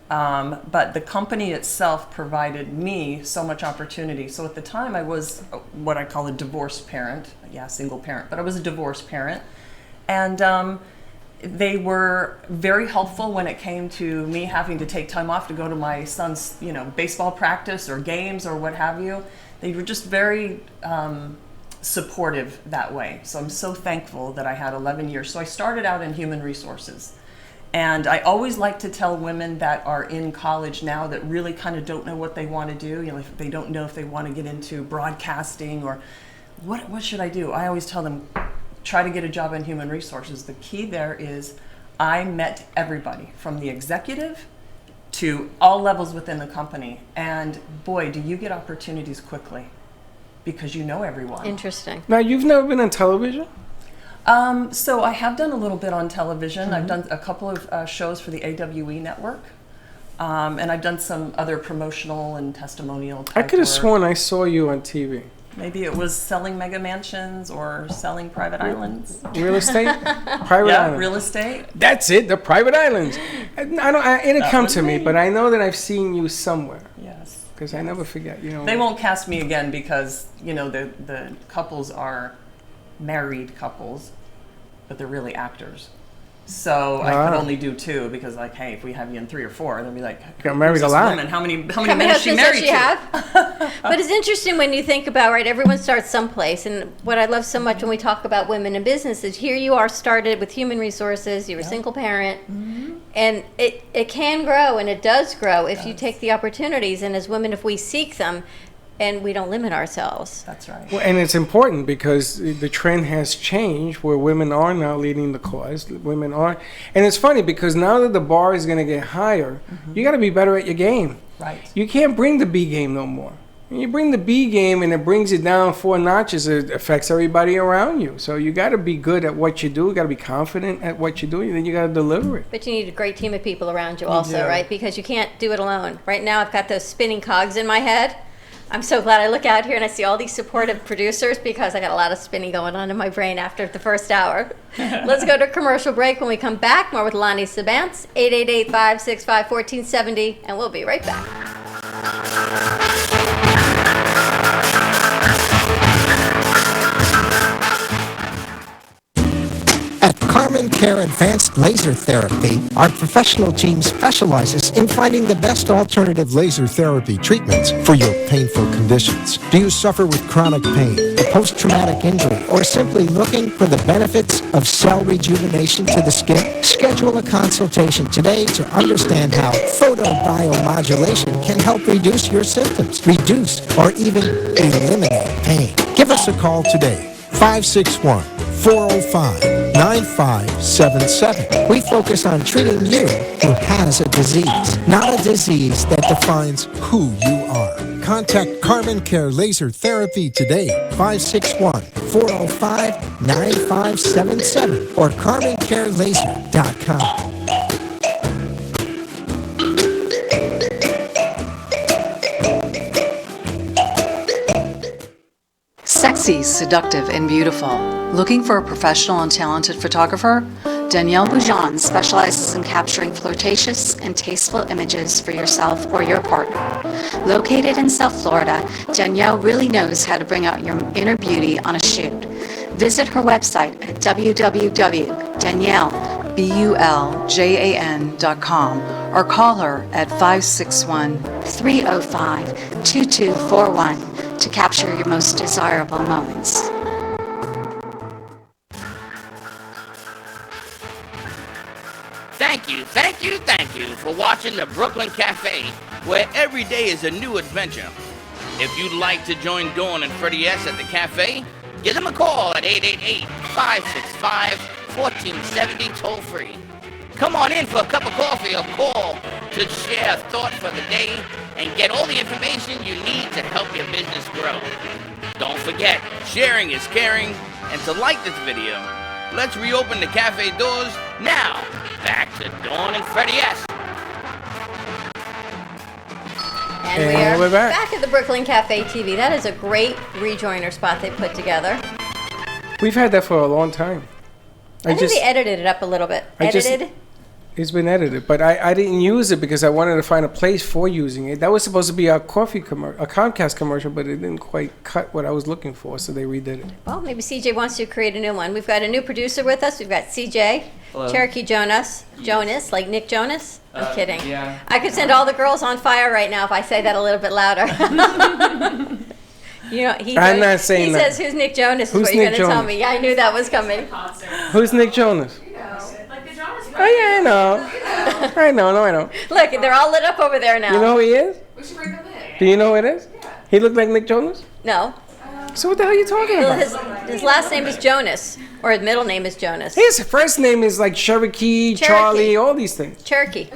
But the company itself provided me so much opportunity. So at the time, I was what I call a divorced parent. Yeah, single parent, but I was a divorced parent. And they were very helpful when it came to me having to take time off to go to my son's, baseball practice or games or what have you. They were just very supportive that way. So I'm so thankful that I had 11 years. So I started out in human resources. And I always like to tell women that are in college now that really kind of don't know what they want to do, if they don't know if they want to get into broadcasting or what should I do? I always tell them, try to get a job in human resources. The key there is I met everybody from the executive to all levels within the company. And boy, do you get opportunities quickly because you know everyone. Interesting. Now, you've never been on television? So I have done a little bit on television. I've done a couple of shows for the AWE network. And I've done some other promotional and testimonial type I could have work. sworn I saw you on TV. Maybe it was selling mega mansions or selling private islands. Real estate? Private Yeah, islands. real estate. That's it, the private islands. It'll That come was to me, me. but I know that I've seen you somewhere. Yes. because I never forget. You know, They won't cast me again because, you know, the couples are married couples, but they're really actors. So I could only do 2 because, like, hey, if we have you in 3 or 4, they'll be like, got married who's a this lot. woman? How many men husbands is she married does she to? have? But it's interesting when you think about, right, everyone starts someplace. And what I love so much when we talk about women in business is here you are started with human resources, you're a single parent, and it can grow, and it does grow if you take the opportunities. And as women, if we seek them, and we don't limit ourselves. That's right. Well, and it's important because the trend has changed where women are now leading the cause. Women are, and it's funny because now that the bar is going to get higher, you got to be better at your game. Right. You can't bring the B game no more. When you bring the B game and it brings it down 4 notches, it affects everybody around you. So you got to be good at what you do. You got to be confident at what you do, and then you got to deliver it. But you need a great team of people around you also, right? Because you can't do it alone. Right now, I've got those spinning cogs in my head. I'm so glad I look out here and I see all these supportive producers because I got a lot of spinning going on in my brain after the first hour. Let's go to a commercial break. When we come back, more with Lonnie Sabance, 888-565-1470, and we'll be right back. At Carmen Care Advanced Laser Therapy, our professional team specializes in finding the best alternative laser therapy treatments for your painful conditions. Do you suffer with chronic pain, a post-traumatic injury, or simply looking for the benefits of cell rejuvenation to the skin? Schedule a consultation today to understand how photobiomodulation can help reduce your symptoms, reduce or even eliminate pain. Give us a call today. 561-405-9577. We focus on treating you who has a disease, not a disease that defines who you are. Contact Carmen Care Laser Therapy today, 561-405-9577 or CarmenCareLaser.com. Sexy, seductive, and beautiful. Looking for a professional and talented photographer? Danielle Boujon specializes in capturing flirtatious and tasteful images for yourself or your partner. Located in South Florida, Danielle really knows how to bring out your inner beauty on a shoot. Visit her website at www.daniellebuljan.com or call her at 561-305-2241 to capture your most desirable moments. Thank you for watching the Brooklyn Cafe, where every day is a new adventure. If you'd like to join Dawn and Freddie S. at the cafe, give them a call at 888-565-1470 toll-free. Come on in for a cup of coffee or call to share a thought for the day and get all the information you need to help your business grow. Don't forget, sharing is caring, and to like this video, let's reopen the cafe doors now. Back to Dawn and Freddie S. And we're back at the Brooklyn Cafe TV. That is a great rejoiner spot they put together. We've had that for a long time. I think they edited it up a little bit. It's been edited, but I didn't use it because I wanted to find a place for using it. That was supposed to be a Comcast commercial, but it didn't quite cut what I was looking for, so they redid it. Well, maybe CJ wants to create a new one. We've got a new producer with us. We've got CJ. Hello. Cherokee Jonas, like Nick Jonas. I'm kidding. Yeah. I could send all the girls on fire right now if I say that a little bit louder. You know, I'm not saying that. He says, "Who's Nick Jonas?" Who's is what you're Nick going to tell Jonas? me. Yeah, I knew that was coming. Who's Nick Jonas? Oh yeah, I know. I know. Look, they're all lit up over there now. You know who he is? We should bring them in. Do you know who it is? He looked like Nick Jonas? No. So what the hell are you talking Well, about? his last name is Jonas, or his middle name is Jonas. His first name is like Cherokee, Charlie, all these things. Cherokee.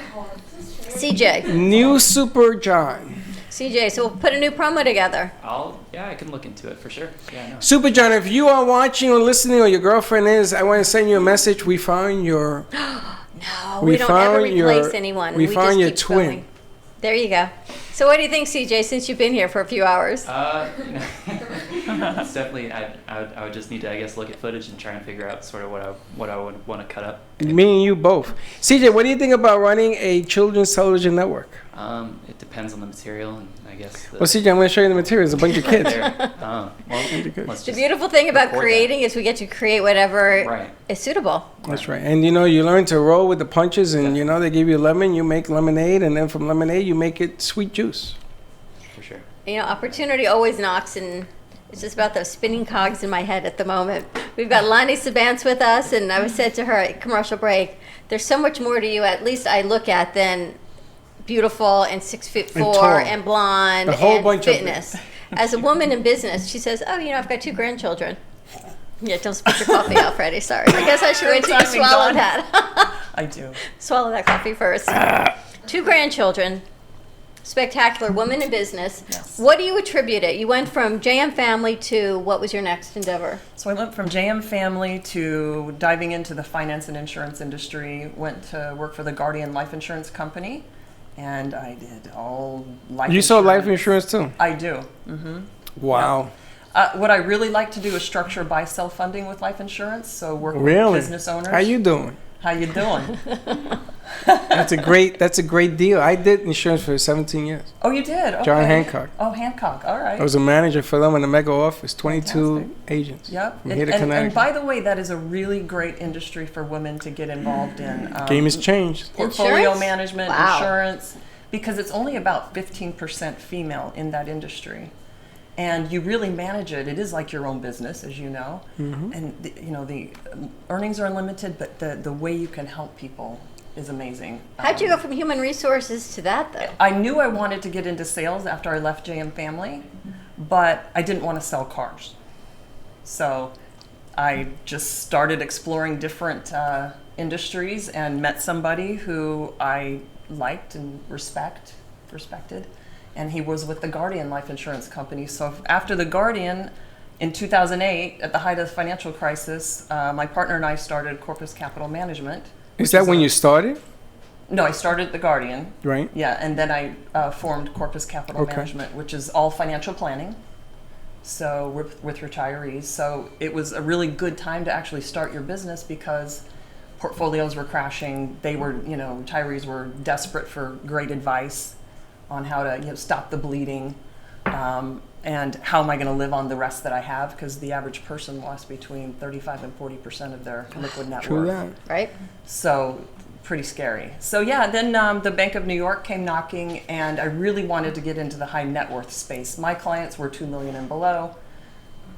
CJ. New Super John. CJ, so we'll put a new promo together. I can look into it for sure. Yeah, I know. Super John, if you are watching or listening, or your girlfriend is, I want to send you a message. We found your... No, we don't ever replace anyone. We found just your keep twin. going. There you go. So what do you think, CJ, since you've been here for a few hours? It's definitely, I would just need to, I guess, look at footage and try and figure out sort of what I would want to cut up. Me and you both. CJ, what do you think about running a children's television network? It depends on the material, and I guess. Well, CJ, I'm going to show you the material. It's a bunch of kids. The beautiful thing about creating is we get to create whatever is suitable. That's right. And, you learn to roll with the punches, and, they give you lemon, you make lemonade, and then from lemonade, you make it sweet juice. For sure. Opportunity always knocks, and it's just about those spinning cogs in my head at the moment. We've got Lonnie Sabance with us, and I said to her at commercial break, there's so much more to you, at least I look at, than beautiful and 6'4" and blonde and fitness. As a woman in business, she says, I've got 2 grandchildren. Yeah, don't spit your coffee out, Freddie. Sorry. I guess I should wait till you swallow that. I do. Swallow that coffee first. 2 grandchildren. Spectacular woman in business. Yes. What do you attribute it? You went from JM Family to what was your next endeavor? So I went from JM Family to diving into the finance and insurance industry, went to work for the Guardian Life Insurance Company, and I did all life You insurance. sold life insurance too? I do. Mm-hmm. Wow. Yep. What I really like to do is structure buy-sell funding with life insurance, so work with business owners. How you doing? How you doing? That's a great deal. I did insurance for 17 years. Oh, you did? Okay. John Hancock. Oh, Hancock. All right. I was a manager for them in the mega office, 22 agents. Yep. From here to Connecticut. And by the way, that is a really great industry for women to get involved in. Game has changed. Portfolio Insurance? management, Wow. insurance, because it's only about 15% female in that industry. And you really manage it. It is like your own business, as you know. Mm-hmm. And the earnings are unlimited, but the way you can help people is amazing. How'd you go from human resources to that, though? I knew I wanted to get into sales after I left JM Family, but I didn't want to sell cars. So I just started exploring different industries and met somebody who I liked and respected. And he was with the Guardian Life Insurance Company. So after the Guardian, in 2008, at the height of the financial crisis, my partner and I started Corpus Capital Management. Is that when you started? No, I started the Guardian. Right. Yeah, and then I formed Corpus Capital Management, which is all financial planning. So with retirees. So it was a really good time to actually start your business because portfolios were crashing. They were, retirees were desperate for great advice on how to stop the bleeding, and how am I going to live on the rest that I have, because the average person lost between 35 and 40% of their liquid net True worth. that. Right. So pretty scary. So yeah, then the Bank of New York came knocking, and I really wanted to get into the high net worth space. My clients were 2 million and below.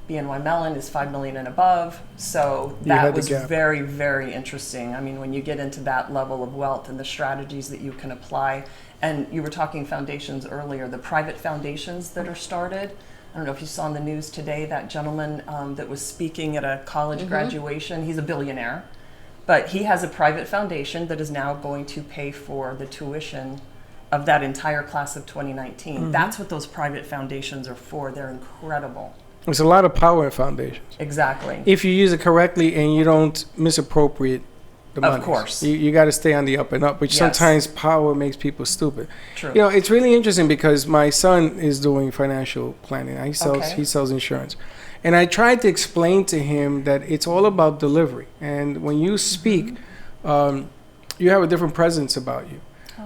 BNY Mellon is 5 million and above. So that was very, very interesting. I mean, when you get into that level of wealth and the strategies that you can apply. And you were talking foundations earlier, the private foundations that are started. I don't know if you saw in the news today, that gentleman that was speaking at a college graduation, he's a billionaire, but he has a private foundation that is now going to pay for the tuition of that entire class of 2019. That's what those private foundations are for. They're incredible. There's a lot of power in foundations. Exactly. If you use it correctly and you don't misappropriate the money. Of course. You got to stay on the up and up, which sometimes power makes people stupid. True. It's really interesting because my son is doing financial planning. He sells insurance. And I tried to explain to him that it's all about delivery. And when you speak, you have a different presence about you.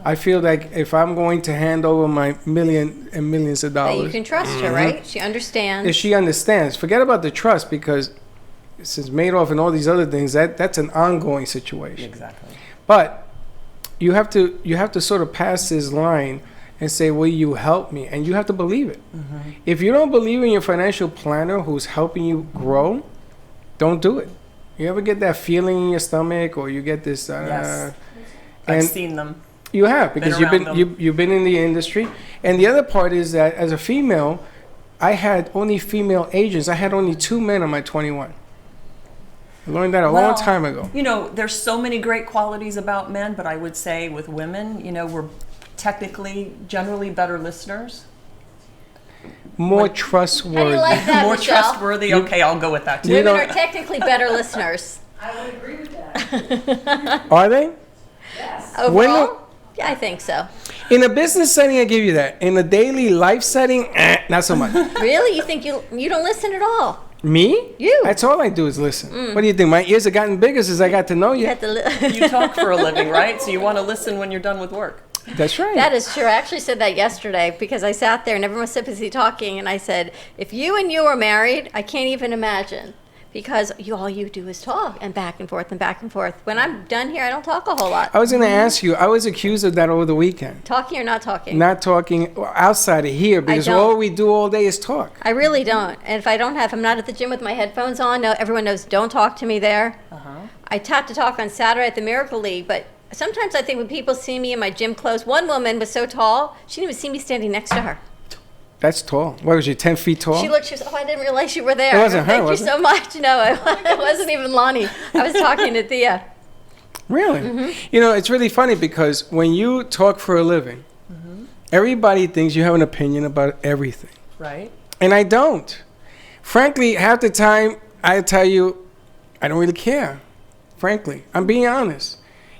I feel like if I'm going to hand over my millions and millions of dollars, that you can trust her, right? She understands. If she understands, forget about the trust, because since Madoff and all these other things, that's an ongoing situation. Exactly. But you have to sort of pass this line and say, will you help me? And you have to believe it. If you don't believe in your financial planner who's helping you grow, don't do it. You ever get that feeling in your stomach, or you get this Yes. I've seen them. You have, because you've been in the industry. And the other part is that as a female, I had only female agents. I had only 2 men on my 21. I learned that a long time ago. There's so many great qualities about men, but I would say with women, we're technically generally better listeners. More trustworthy. How do you like that, More Michelle? trustworthy. Okay, I'll go with that too. Women are technically better listeners. I would agree with that. Are they? Yes. Overall? Yeah, I think so. In a business setting, I give you that. In a daily life setting, not so much. Really? You think you don't listen at all? Me? You. That's all I do is listen. What do you think? My ears have gotten bigger since I got to know you. You talk for a living, right? So you want to listen when you're done with work. That's right. That is true. I actually said that yesterday because I sat there and everyone was so busy talking, and I said, if you and you are married, I can't even imagine. Because all you do is talk and back and forth and back and forth. When I'm done here, I don't talk a whole lot. I was going to ask you, I was accused of that over the weekend. Talking or not talking? Not talking outside of here because don't. all we do all day is talk. I really don't. And if I'm not at the gym with my headphones on, no, everyone knows don't talk to me there. I had to talk on Saturday at the Miracle League, but sometimes I think when people see me in my gym clothes, one woman was so tall, she didn't even see me standing next to her. That's tall. What was you, 10 feet tall? She was, I didn't realize you were there. It wasn't her, Thank was you it? so much. No, it wasn't even Lonnie. I was talking to Thea. Really? You know, it's really funny because when you talk for a living, everybody thinks you have an opinion about everything. Right. And I don't. Frankly, half the time, I tell you, I don't really care. Frankly, I'm being honest.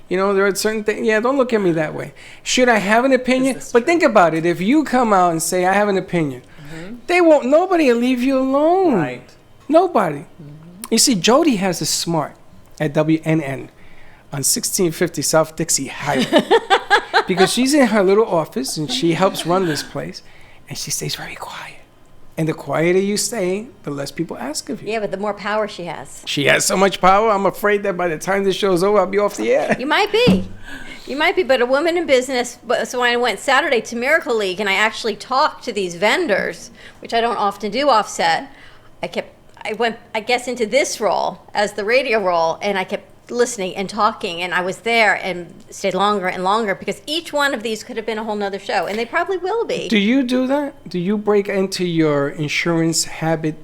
You know, there are certain things, don't look at me that way. Should I have an opinion? But think about it. If you come out and say, I have an opinion, nobody will leave you alone. Right. Nobody. You see, Jody has a smart at WNN on 1650 South Dixie Highway. Because she's in her little office and she helps run this place. And she stays very quiet. And the quieter you stay, the less people ask of you. Yeah, but the more power she has. She has so much power, I'm afraid that by the time this show's over, I'll be off the air. You might be. You might be, but a woman in business. So when I went Saturday to Miracle League and I actually talked to these vendors, which I don't often do offset, I went, I guess, into this role as the radio role, and I kept listening and talking, and I was there and stayed longer and longer because each one of these could have been a whole nother show, and they probably will be. Do you do that? Do you break into your insurance habit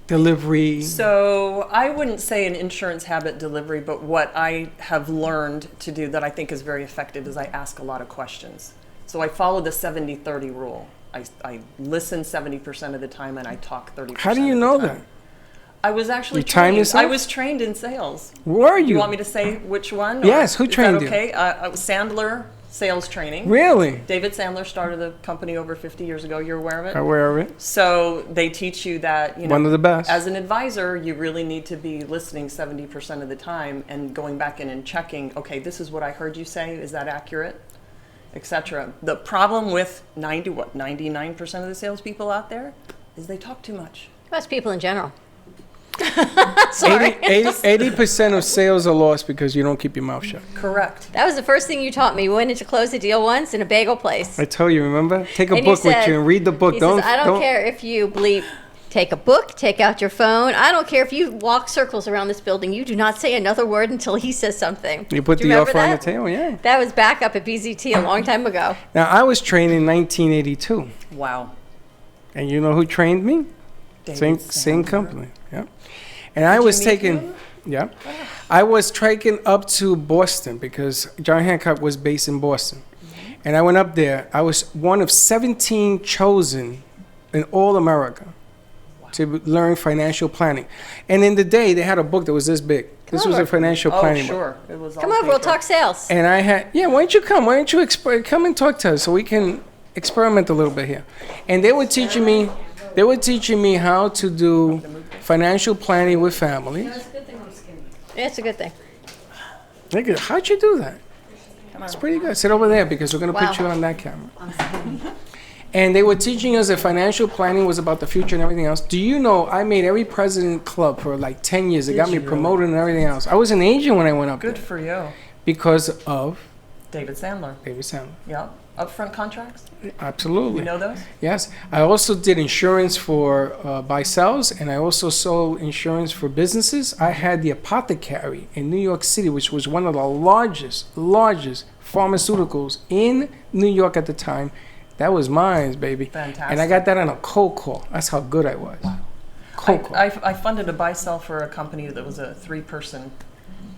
delivery? So I wouldn't say an insurance habit delivery, but what I have learned to do that I think is very effective is I ask a lot of questions. So I follow the 70-30 rule. I listen 70% of the time and I talk 30%. How do you know that? I was actually You time trained. yourself? I was trained in sales. Were you? You want me to say which one? Yes, who Is that trained you? okay? Sandler Sales Training. Really? David Sandler started the company over 50 years ago. You're aware of it? Aware of it. So they teach you that, you know, One of the best. as an advisor, you really need to be listening 70% of the time and going back in and checking, okay, this is what I heard you say. Is that accurate? Etc. The problem with 99% of the salespeople out there is they talk too much. Most people in general. Sorry. 80% of sales are lost because you don't keep your mouth shut. Correct. That was the first thing you taught me. We went in to close a deal once in a bagel place. I tell you, remember? Take a And he book with said- you and read the book. He says, I don't care if you bleep. Take a book, take out your phone. I don't care if you walk circles around this building. You do not say another word until he says something. You put Do you the remember offer on the that? table, yeah. That was back up at BZT a long time ago. Now, I was trained in 1982. Wow. And you know who trained me? David Same Sandler. company, yeah. And I was taken, yeah. I was taken up to Boston because John Hancock was based in Boston. And I went up there. I was one of 17 chosen in all America to learn financial planning. And in the day, they had a book that was this big. This was a financial planning book. sure. It was Come over, we'll talk sales. And I had, why don't you come? Why don't you come and talk to us so we can experiment a little bit here. And they were teaching me how to do financial planning with families. Yeah, it's a good thing. How'd you do that? It's pretty good. Sit over there because we're going to put you on that camera. And they were teaching us that financial planning was about the future and everything else. Do you know I made every president club for like 10 years. It got me promoted and everything else. I was an agent when I went up Good there. for you. Because of David Sandler. David Sandler. Yeah. Upfront contracts? Absolutely. You know those? Yes. I also did insurance for buy-sells, and I also sold insurance for businesses. I had the Apothecary in New York City, which was one of the largest pharmaceuticals in New York at the time. That was mine, baby. Fantastic. And I got that on a cold call. That's how good I was. Wow. Cold call. I funded a buy-sell for a company that was a 3-person.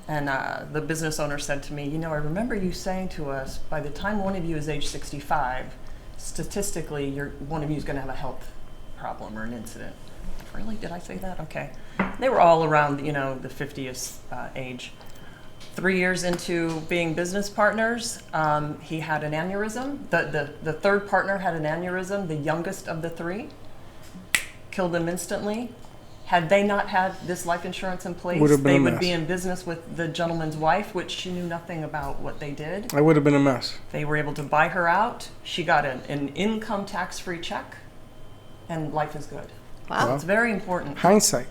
And the business owner said to me, I remember you saying to us, by the time one of you is age 65, statistically, one of you is going to have a health problem or an incident. Really? Did I say that? Okay. They were all around, the 50th age. 3 years into being business partners, he had an aneurysm. The third partner had an aneurysm, the youngest of the three. Killed him instantly. Had they not had this life insurance in place, they would be in business with the gentleman's wife, which she knew nothing about what they did. I would have been a mess. They were able to buy her out. She got an income tax-free check, and life is good. Wow. It's very important. Hindsight.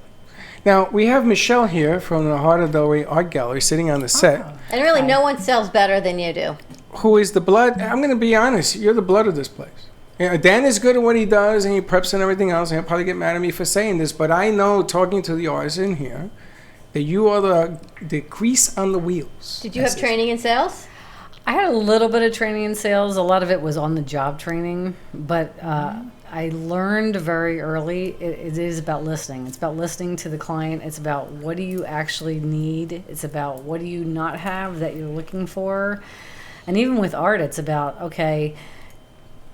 Now, we have Michelle here from the Heart of Delray Art Gallery sitting on the set. And really, no one sells better than you do. Who is the blood? I'm going to be honest. You're the blood of this place. You know, Dan is good at what he does, and he preps and everything else, and he'll probably get mad at me for saying this, but I know, talking to the artists in here, that you are the grease on the wheels. Did you have training in sales? I had a little bit of training in sales. A lot of it was on the job training, but I learned very early it is about listening. It's about listening to the client. It's about what do you actually need. It's about what do you not have that you're looking for. And even with art, it's about, okay,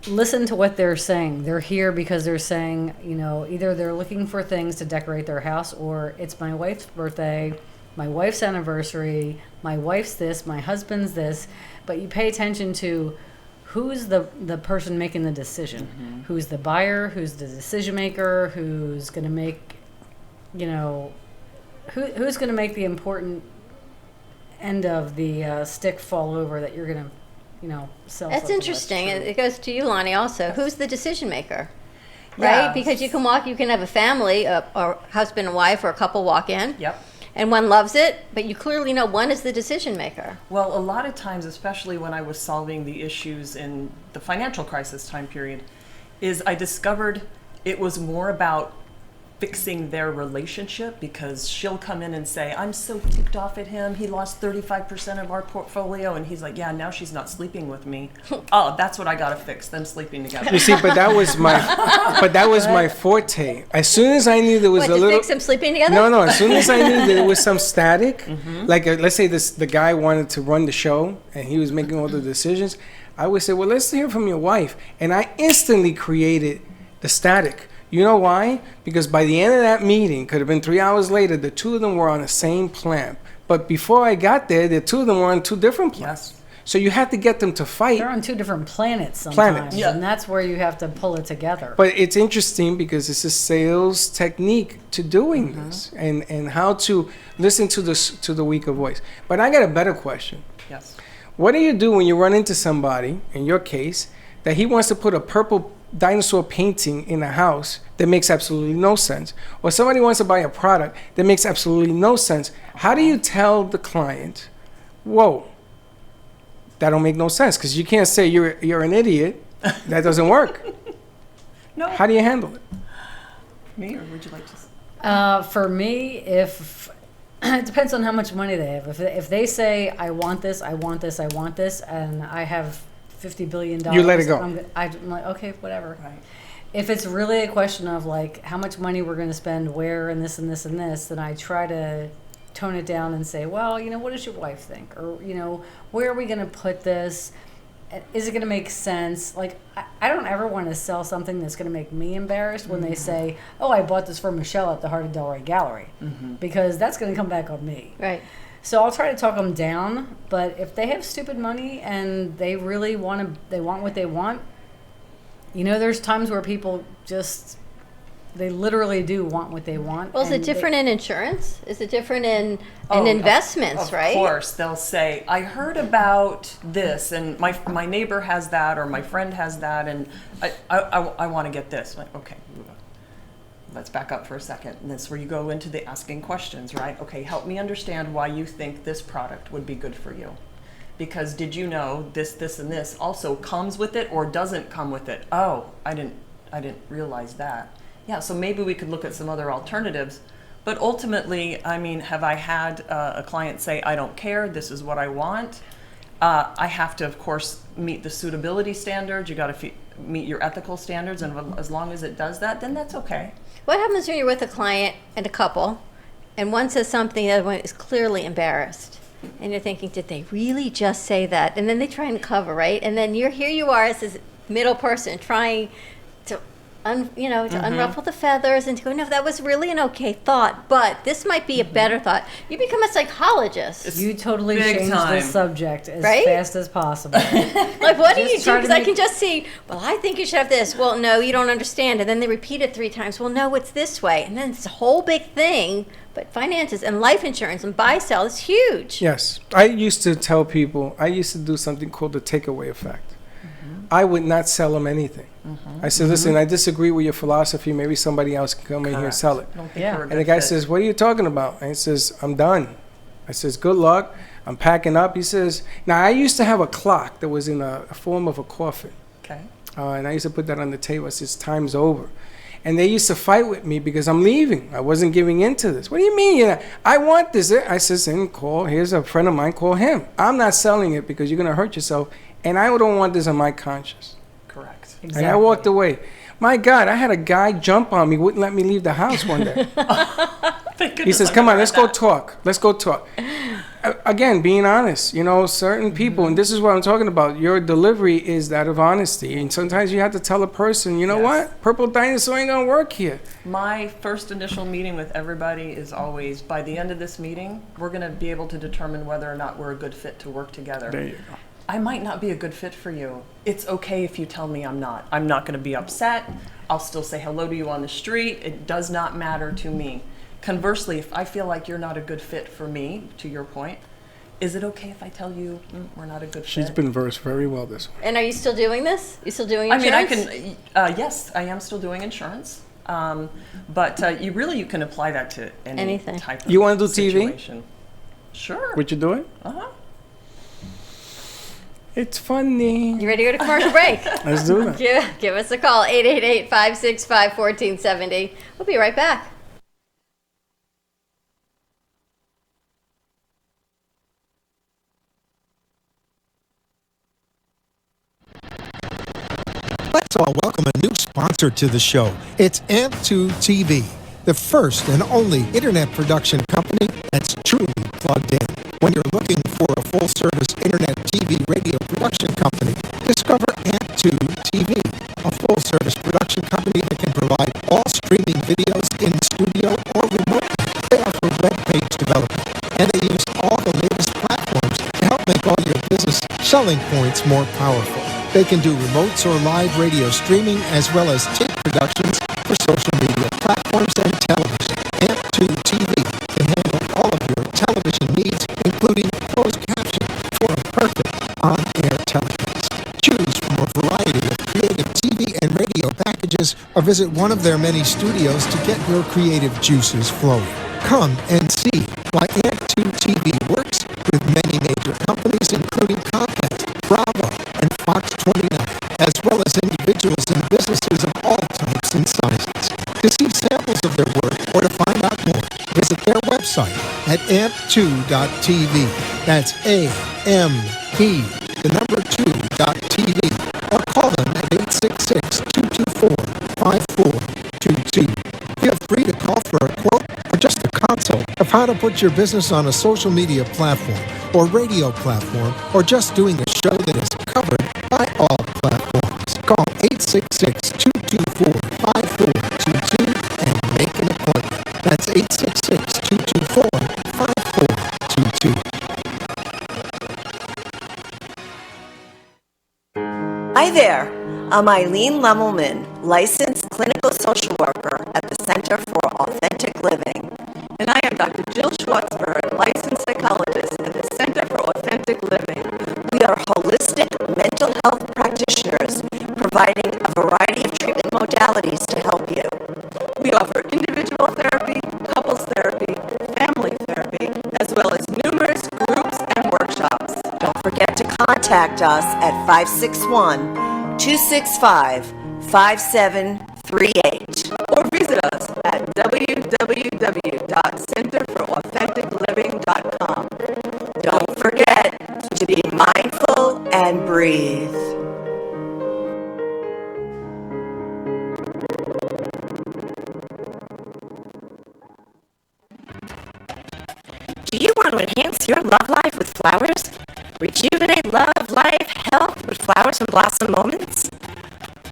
listen to what they're saying. They're here because they're saying, you know, either they're looking for things to decorate their house, or it's my wife's birthday, my wife's anniversary, my wife's this, my husband's this. But you pay attention to who's the person making the decision, who's the buyer, who's the decision maker, who's going to make, you know, who's going to make the important end of the stick fall over that you're going to, you know, sell. That's interesting. It goes to you, Lonnie, also. Who's the decision maker? Right? Yeah. Because you can have a family, or husband and wife, or a couple walk in. Yep. And one loves it, but you clearly know one is the decision maker. Well, a lot of times, especially when I was solving the issues in the financial crisis time period, is I discovered it was more about fixing their relationship, because she'll come in and say, I'm so ticked off at him. He lost 35% of our portfolio. And he's like, yeah, now she's not sleeping with me. Oh, that's what I got to fix, them sleeping together. You see, but that was my forte. As soon as I knew there was What, a to little fix them sleeping together? No, as soon as I knew that there was some static, like let's say the guy wanted to run the show and he was making all the decisions, I would say, well, let's hear from your wife. And I instantly created the static. You know why? Because by the end of that meeting, could have been 3 hours later, the two of them were on the same plan. But before I got there, the two of them were on two different plans. Yes. So you had to get them to fight. They're on two different planets sometimes, Yeah. and that's where you have to pull it together. But it's interesting because it's a sales technique to doing this, and how to listen to the weaker voice. But I got a better question. Yes. What do you do when you run into somebody, in your case, that he wants to put a purple dinosaur painting in a house that makes absolutely no sense, or somebody wants to buy a product that makes absolutely no sense? How do you tell the client, whoa, that don't make no sense? Because you can't say you're an idiot. That doesn't work. No. How do you handle it? Me, or would you like to? For me, if it depends on how much money they have. If they say, I want this, I want this, I want this, and I have $50 billion. You let it go. I'm like, okay, whatever. Right. If it's really a question of like how much money we're going to spend where and this and this and this, then I try to tone it down and say, well, you know, what does your wife think? Or, you know, where are we going to put this? Is it going to make sense? Like, I don't ever want to sell something that's going to make me embarrassed when they say, oh, I bought this for Michelle at the Heart of Delray Gallery, because that's going to come back on me. Right. So I'll try to talk them down, but if they have stupid money and they really want what they want, you know, there's times where people just, they literally do want what they want. Well, is it different in insurance? Is it different in investments, right? Of course. They'll say, I heard about this, and my neighbor has that, or my friend has that, and I want to get this. Like, okay, let's back up for a second. And that's where you go into the asking questions, right? Okay, help me understand why you think this product would be good for you. Because did you know this, this, and this also comes with it or doesn't come with it? Oh, I didn't realize that. Yeah, so maybe we could look at some other alternatives. But ultimately, I mean, have I had a client say, I don't care, this is what I want? I have to, of course, meet the suitability standards. You got to meet your ethical standards, and as long as it does that, then that's okay. What happens when you're with a client and a couple, and one says something, the other one is clearly embarrassed? And you're thinking, did they really just say that? And then they try and cover, right? And then here you are as this middle person trying to unruffle the feathers and to go, no, that was really an okay thought, but this might be a better thought. You become a psychologist. You totally big change time. the subject as Right? fast as possible. Like, what do you do? try to Because I make- can just see, well, I think you should have this. Well, no, you don't understand. And then they repeat it 3 times. Well, no, it's this way. And then it's a whole big thing. But finances and life insurance and buy-sell is huge. Yes. I used to tell people, I used to do something called the takeaway effect. I would not sell them anything. I said, listen, I disagree with your philosophy. Maybe somebody else can come in here and sell it. Yeah. And the guy says, what are you talking about? And he says, I'm done. I says, good luck. I'm packing up. He says, now I used to have a clock that was in a form of a coffin. Okay. And I used to put that on the table. I says, time's over. And they used to fight with me because I'm leaving. I wasn't giving in to this. What do you mean? I want this. I says, and here's a friend of mine, call him. I'm not selling it because you're going to hurt yourself. And I don't want this on my conscience. Correct. And I walked away. My God, I had a guy jump on me, wouldn't let me leave the house one day. He says, come on, let's go talk. Let's go talk. Again, being honest, certain people, and this is what I'm talking about, your delivery is that of honesty. And sometimes you have to tell a person, you know what? Purple Dinosaur ain't going to work here. My first initial meeting with everybody is always, by the end of this meeting, we're going to be able to determine whether or not we're a good fit to work together. There you go. I might not be a good fit for you. It's okay if you tell me I'm not. I'm not going to be upset. I'll still say hello to you on the street. It does not matter to me. Conversely, if I feel like you're not a good fit for me, to your point, is it okay if I tell you we're not a good fit? She's been versed very well this one. And are you still doing this? You still doing I insurance? mean, I can, yes, I am still doing insurance. But you can apply that to Anything. type of You want to do situation. TV? Sure. Would you do it? Uh-huh. It's funny. You ready to go to commercial break? Let's do that. Give us a call, 888-565-1470. We'll be right back. Let's all welcome a new sponsor to the show. It's AMP2 TV, the first and only internet production company that's truly plugged in. When you're looking for a full-service internet TV radio production company, discover AMP2 TV, a full-service production company that can provide all streaming videos in studio or remotely. They offer web page development, and they use all the latest platforms to help make all your business selling points more powerful. They can do remotes or live radio streaming as well as tape productions for social media platforms and television. AMP2 TV can handle all of your television needs, including closed caption for a perfect on-air telecast. Choose from a variety of creative TV and radio packages or visit one of their many studios to get your creative juices flowing. Come and see why AMP2 TV works with many major companies, including Comcast, Bravo, and Fox 29, as well as individuals and businesses of all types and sizes. To see samples of their work or to find out more, visit their website at amp2.tv. That's A-M-P, the number 2.tv, or call them at 866-224-5422. Feel free to call for a quote or just a consult of how to put your business on a social media platform or radio platform, or just doing a show that is covered by all platforms. Call 866-224-5422 and make an appointment. That's 866-224-5422. Hi there, I'm Eileen Lemmelman, licensed clinical social worker at the Center for Authentic Living. And I am Dr. Jill Schwartzberg, licensed psychologist at the Center for Authentic Living. We are holistic mental health practitioners providing a variety of treatment modalities to help you. We offer individual therapy, couples therapy, family therapy, as well as numerous groups and workshops. Don't forget to contact us at 561-265-5738 or visit us at www.centerforouthenticliving.com. Don't forget to be mindful and breathe. Do you want to enhance your love life with flowers? Rejuvenate love, life, health with flowers and blossom moments?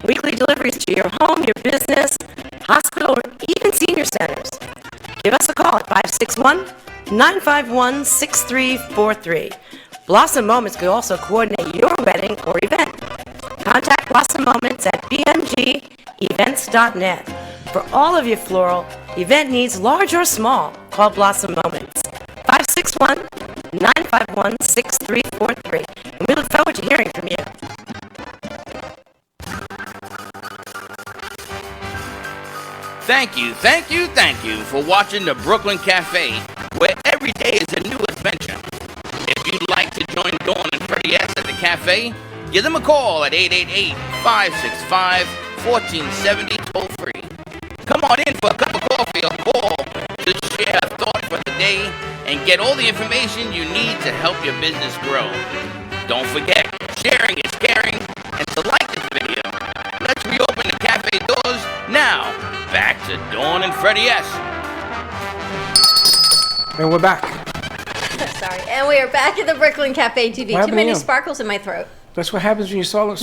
Weekly deliveries to your home, your business, hospital, or even senior centers. Give us a call at 561-951-6343. Blossom Moments could also coordinate your wedding or event. Contact Blossom Moments at bmgevents.net. For all of your floral event needs, large or small, call Blossom Moments. 561-951-6343. And we look forward to hearing from you. Thank you for watching the Brooklyn Cafe, where every day is a new adventure. If you'd like to join Dawn and Freddie S. at the cafe, give them a call at 888-565-1470 toll free. Come on in for a cup of coffee or call to share a thought for the day and get all the information you need to help your business grow. Don't forget, sharing is caring, and to like this video. Let's reopen the cafe doors now. Back to Dawn and Freddie S. And we're back. Sorry. And we are back at the Brooklyn Cafe TV. What Too many happened to you? sparkles in my throat. That's what happens when you swallow.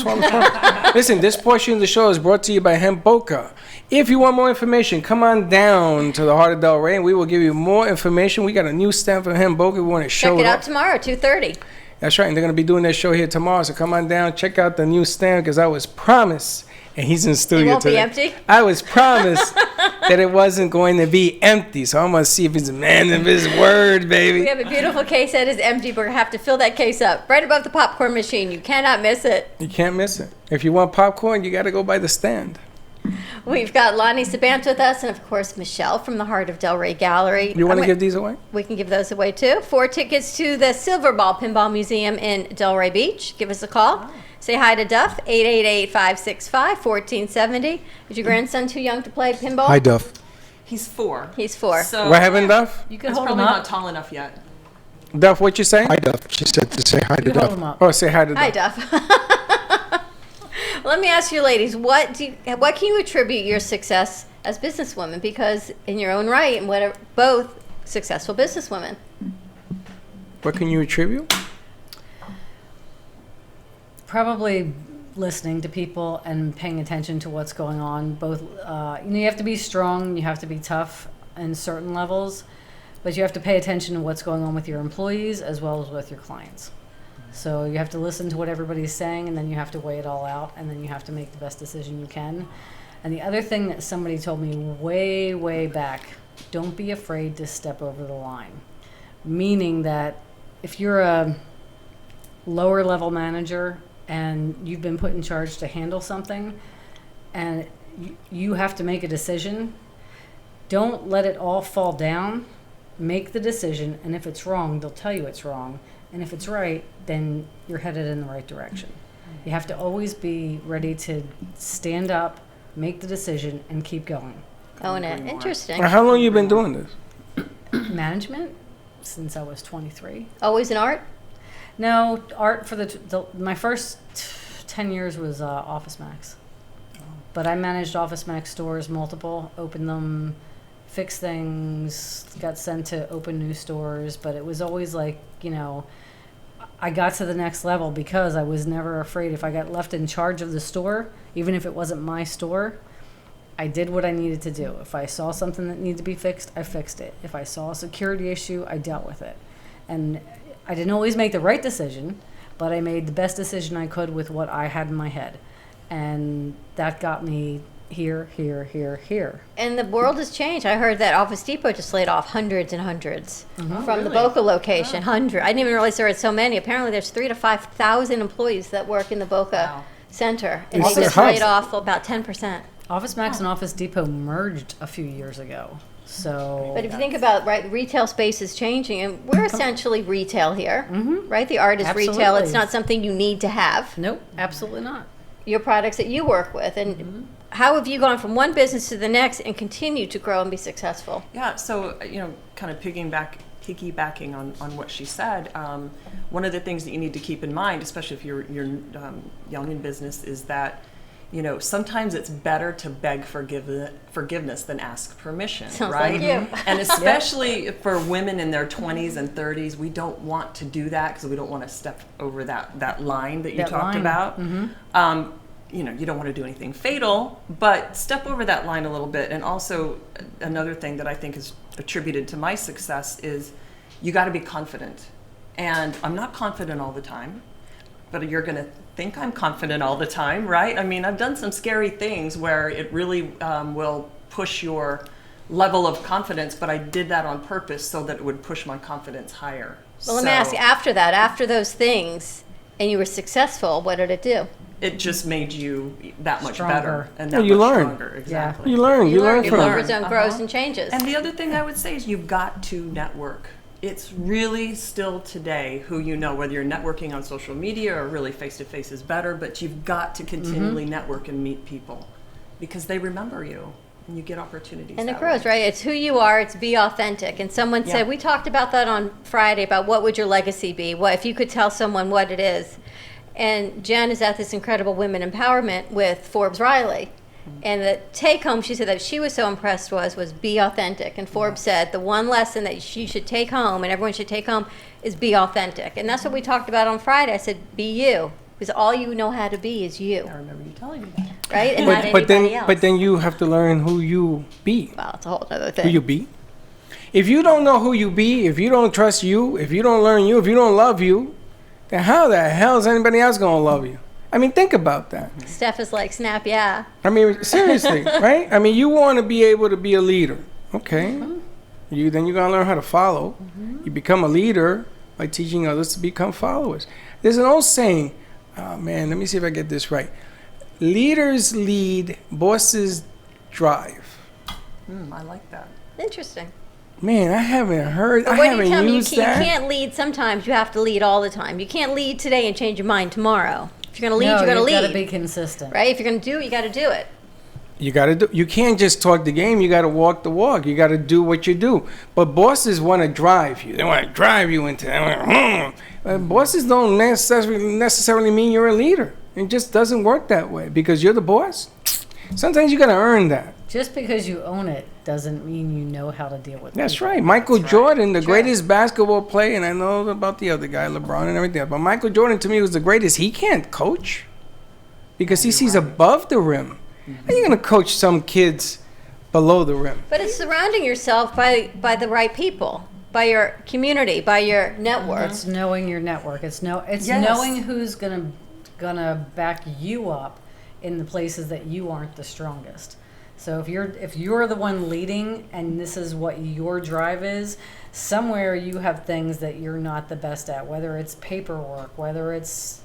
Listen, this portion of the show is brought to you by Hemboka. If you want more information, come on down to the heart of Delray, and we will give you more information. We got a new stamp from Hemboka. We want to show Check it out off. tomorrow, 2:30. That's right, and they're going to be doing their show here tomorrow. So come on down, check out the new stand, because I was promised, and he's in the studio won't be today. empty? I was promised that it wasn't going to be empty. So I'm going to see if he's a man of his word, baby. We have a beautiful case that is empty. We're going to have to fill that case up right above the popcorn machine. You cannot miss it. You can't miss it. If you want popcorn, you got to go by the stand. We've got Lonnie Sabant with us, and of course Michelle from the Heart of Delray Gallery. You want to give these away? We can give those away too. 4 tickets to the Silver Ball Pinball Museum in Delray Beach. Give us a call. Say hi to Duff, 888-565-1470. Is your grandson too young to play pinball? Hi, Duff. He's 4. He's 4. So What happened, Duff? You can hold him up. Not tall enough yet. Duff, what you say? Hi, Duff. She said to say hi to You hold Duff. him up. Oh, say hi to Duff. Hi, Duff. Let me ask you, ladies, what can you attribute your success as businesswomen? Because in your own right, and whatever, both successful businesswomen. What can you attribute? Probably listening to people and paying attention to what's going on. Both, you have to be strong, you have to be tough in certain levels, but you have to pay attention to what's going on with your employees as well as with your clients. So you have to listen to what everybody's saying, and then you have to weigh it all out, and then you have to make the best decision you can. And the other thing that somebody told me way, way back, don't be afraid to step over the line. Meaning that if you're a lower level manager and you've been put in charge to handle something and you have to make a decision, don't let it all fall down. Make the decision, and if it's wrong, they'll tell you it's wrong. And if it's right, then you're headed in the right direction. You have to always be ready to stand up, make the decision, and keep going. Own it. Interesting. How long you been doing this? Management since I was 23. Always in art? No, art for my first 10 years was Office Max. But I managed Office Max stores, multiple, opened them, fixed things, got sent to open new stores, but it was always like, I got to the next level because I was never afraid. If I got left in charge of the store, even if it wasn't my store, I did what I needed to do. If I saw something that needed to be fixed, I fixed it. If I saw a security issue, I dealt with it. And I didn't always make the right decision, but I made the best decision I could with what I had in my head. And that got me here. And the world has changed. I heard that Office Depot just laid off hundreds and hundreds from the really? Boca location. 100. I didn't even realize there were so many. Apparently, there's 3,000 to 5,000 employees that work in the Boca Center, and It's they their just laid hub. off about 10%. Office Max and Office Depot merged a few years ago. So, But if you think about retail space is changing, and we're essentially retail here, right? The art is retail. Absolutely. It's not something you need to have. Nope, absolutely not. Your products that you work with, and how have you gone from one business to the next and continue to grow and be successful? Yeah, so, kind of piggybacking on what she said, one of the things that you need to keep in mind, especially if you're young in business, is that, sometimes it's better to beg forgiveness than ask permission, Sounds right? like you. And especially for women in their 20s and 30s, we don't want to do that because we don't want to step over that line that you That talked line. about. you don't want to do anything fatal, but step over that line a little bit. And also another thing that I think is attributed to my success is you got to be confident. And I'm not confident all the time, but you're going to think I'm confident all the time, right? I mean, I've done some scary things where it really will push your level of confidence, but I did that on purpose so that it would push my confidence higher. Well, let me ask you, after those things, and you were successful, what did it do? It just made you that much Stronger. better and that Well, you much learn. stronger. Exactly. You learn from Your it. comfort zone grows and changes. And the other thing I would say is you've got to network. It's really still today who you know, whether you're networking on social media or really face-to-face is better, but you've got to continually network and meet people because they remember you and you get opportunities. And it that grows, way. right? It's who you are. It's be authentic. And someone said, we talked about that on Friday about what would your legacy be? What if you could tell someone what it is? And Jen is at this incredible women empowerment with Forbes Riley. And the take home she said that she was so impressed was be authentic. And Forbes said the one lesson that she should take home and everyone should take home is be authentic. And that's what we talked about on Friday. I said, be you. Because all you know how to be is you. I remember you telling me that. Right? And not anybody else. But then you have to learn who you be. Well, it's a whole other Who thing. you be. If you don't know who you be, if you don't trust you, if you don't learn you, if you don't love you, then how the hell is anybody else going to love you? I mean, think about that. Steph is like, snap, yeah. I mean, seriously, right? I mean, you want to be able to be a leader, okay? Then you're going to learn how to follow. You become a leader by teaching others to become followers. There's an old saying, oh man, let me see if I get this right. Leaders lead, bosses drive. I like that. Interesting. Man, I haven't heard, But I what do you haven't tell me? used You that. can't lead sometimes. You have to lead all the time. You can't lead today and change your mind tomorrow. If you're going to lead, you're going to lead. You've got to be consistent. Right? If you're going to do it, you got to do it. You got to do. You can't just talk the game. You got to walk the walk. You got to do what you do. But bosses want to drive you. They want to drive you into. Bosses don't necessarily mean you're a leader. It just doesn't work that way because you're the boss. Sometimes you got to earn that. Just because you own it doesn't mean you know how to deal with it. That's right. Michael Jordan, the greatest basketball player, and I know about the other guy, LeBron and everything, but Michael Jordan to me was the greatest. He can't coach because he sees above the rim. How are you going to coach some kids below the rim? But it's surrounding yourself by the right people, by your community, by your network. It's knowing your network. It's Yes. knowing who's gonna back you up in the places that you aren't the strongest. So if you're the one leading and this is what your drive is, somewhere you have things that you're not the best at, whether it's paperwork, whether it's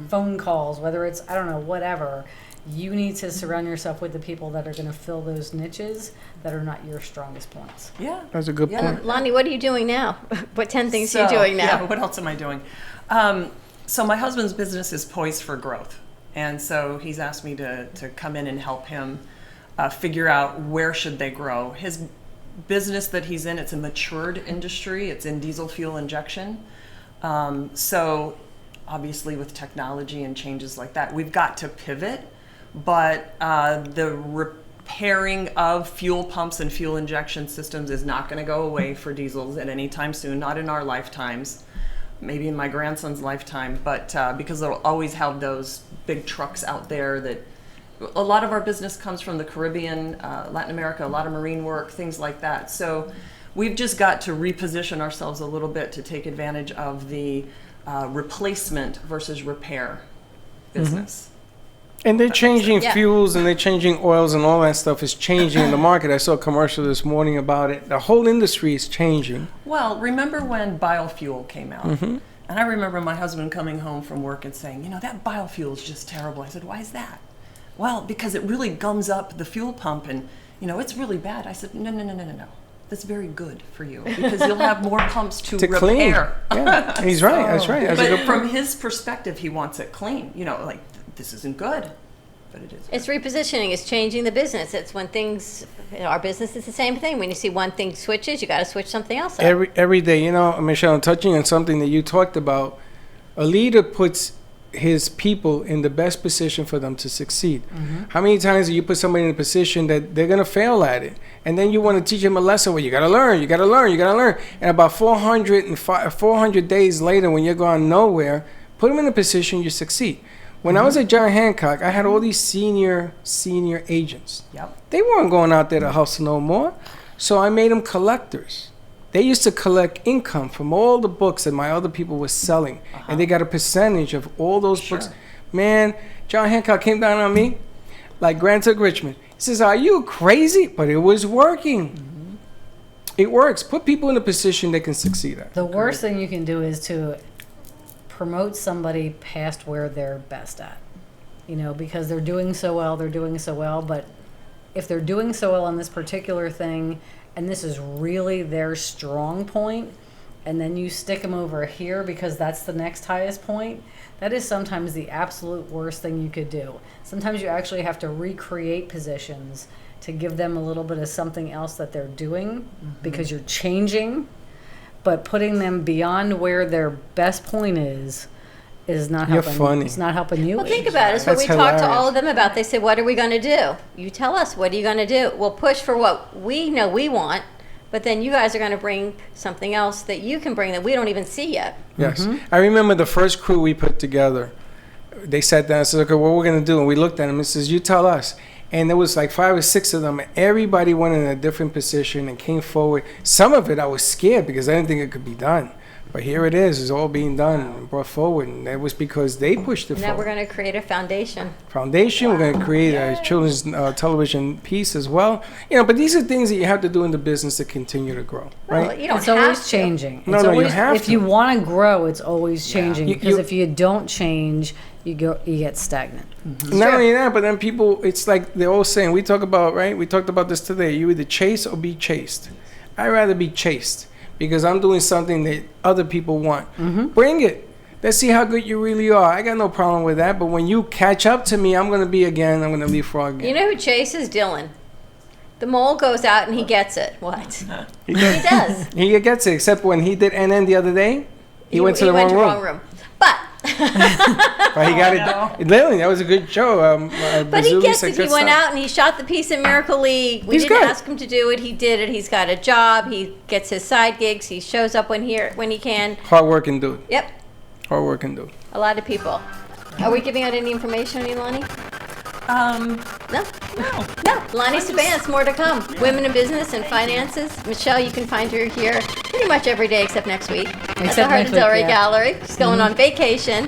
phone calls, whether it's, I don't know, whatever. You need to surround yourself with the people that are going to fill those niches that are not your strongest points. Yeah. That's a good point. Lonnie, what are you doing now? What 10 things are you doing now? Yeah, what else am I doing? So my husband's business is poised for growth. And so he's asked me to come in and help him figure out where should they grow. His business that he's in, it's a matured industry. It's in diesel fuel injection. So obviously with technology and changes like that, we've got to pivot. But the repairing of fuel pumps and fuel injection systems is not going to go away for diesels at any time soon, not in our lifetimes, maybe in my grandson's lifetime, but because they'll always have those big trucks out there that a lot of our business comes from the Caribbean, Latin America, a lot of marine work, things like that. So we've just got to reposition ourselves a little bit to take advantage of the replacement versus repair business. And they're changing Yeah. fuels and they're changing oils and all that stuff is changing in the market. I saw a commercial this morning about it. The whole industry is changing. Well, remember when biofuel came out? Mhm. And I remember my husband coming home from work and saying, you know, that biofuel is just terrible. I said, why is that? Well, because it really gums up the fuel pump and, you know, it's really bad. I said, no. That's very good for you because you'll have more pumps to clean. repair. Yeah, he's right. That's right. That's a But good from point. his perspective, he wants it clean. You know, like, this isn't good, but it is. It's repositioning. It's changing the business. It's when things, our business is the same thing. When you see one thing switches, you got to switch something else up. Every day, you know, Michelle, touching on something that you talked about, a leader puts his people in the best position for them to succeed. How many times do you put somebody in a position that they're going to fail at it? And then you want to teach them a lesson where you got to learn, you got to learn, you got to learn. And about 400 days later, when you're going nowhere, put them in a position you succeed. When I was at John Hancock, I had all these senior agents. Yep. They weren't going out there to hustle no more. So I made them collectors. They used to collect income from all the books that my other people were selling. And they got a percentage of all those books. Man, John Hancock came down on me like Grant took Richmond. He says, are you crazy? But it was working. It works. Put people in a position they can succeed at. The worst thing you can do is to promote somebody past where they're best at. You know, because they're doing so well, but if they're doing so well on this particular thing, and this is really their strong point, and then you stick them over here because that's the next highest point, that is sometimes the absolute worst thing you could do. Sometimes you actually have to recreate positions to give them a little bit of something else that they're doing because you're changing, but putting them beyond where their best point is not You're helping. funny. It's not helping you. Well, think about it. It's what That's we talked to all hilarious. of them about. They said, what are we going to do? You tell us, what are you going to do? We'll push for what we know we want, but then you guys are going to bring something else that you can bring that we don't even see yet. Yes. I remember the first crew we put together. They sat down and said, okay, what we're going to do? And we looked at them and says, you tell us. And there was like 5 or 6 of them. Everybody went in a different position and came forward. Some of it I was scared because I didn't think it could be done. But here it is. It's all being done and brought forward. And that was because they pushed it Now we're forward. going to create a foundation. Foundation. We're going to create a children's television piece as well. You know, but these are things that you have to do in the business to continue to grow, right? Well, you don't It's have always to. changing. No, It's no, you always, have if to. you want to grow, it's always changing. You- Because you- if you don't change, you get stagnant. Not only that, but then people, it's like they're all saying, we talk about, right? We talked about this today. You either chase or be chased. I'd rather be chased because I'm doing something that other people want. Bring it. Let's see how good you really are. I got no problem with that. But when you catch up to me, I'm going to leapfrog again. You know who chases? Dylan. The mole goes out and he gets it. What? He does. He gets it, except when he did NN the other day, he went to the wrong room. But But he got it. Literally, that was a good show. But he Bazooka gets said it. He good went stuff. out and he shot the piece in Miracle League. We He's didn't good. ask him to do it. He did it. He's got a job. He gets his side gigs. He shows up when he can. Hardworking dude. Yep, Hardworking dude. a lot of people. Are we giving out any information on you, Lonnie? No. Lonnie Sabans, more to come. Women in business and finances. Michelle, you can find her here pretty much every day except next week at the Except Heart next of Delray week, yeah. Gallery. She's going on vacation.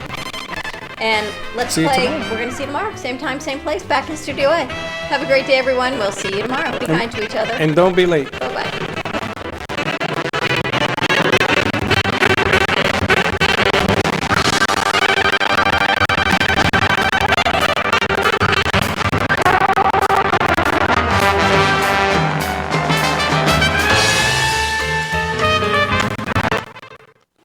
And let's See you play. tomorrow. We're going to see you tomorrow. Same time, same place, back in Studio A. Have a great day, everyone. We'll see you tomorrow. Be kind to each other. And don't be late. Bye-bye.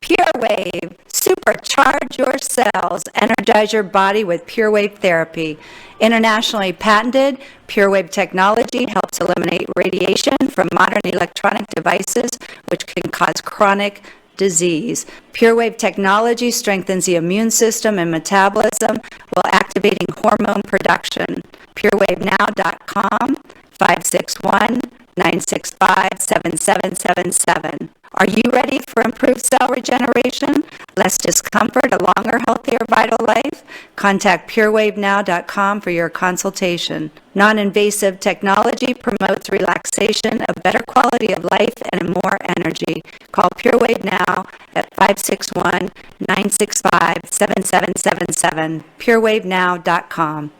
Pure Wave. Supercharge your cells. Energize your body with Pure Wave therapy. Internationally patented, Pure Wave technology helps eliminate radiation from modern electronic devices, which can cause chronic disease. Pure Wave technology strengthens the immune system and metabolism while activating hormone production. PureWaveNow.com, 561-965-7777. Are you ready for improved cell regeneration, less discomfort, a longer, healthier, vital life? Contact PureWaveNow.com for your consultation. Non-invasive technology promotes relaxation, a better quality of life, and more energy. Call PureWave now at 561-965-7777. PureWaveNow.com.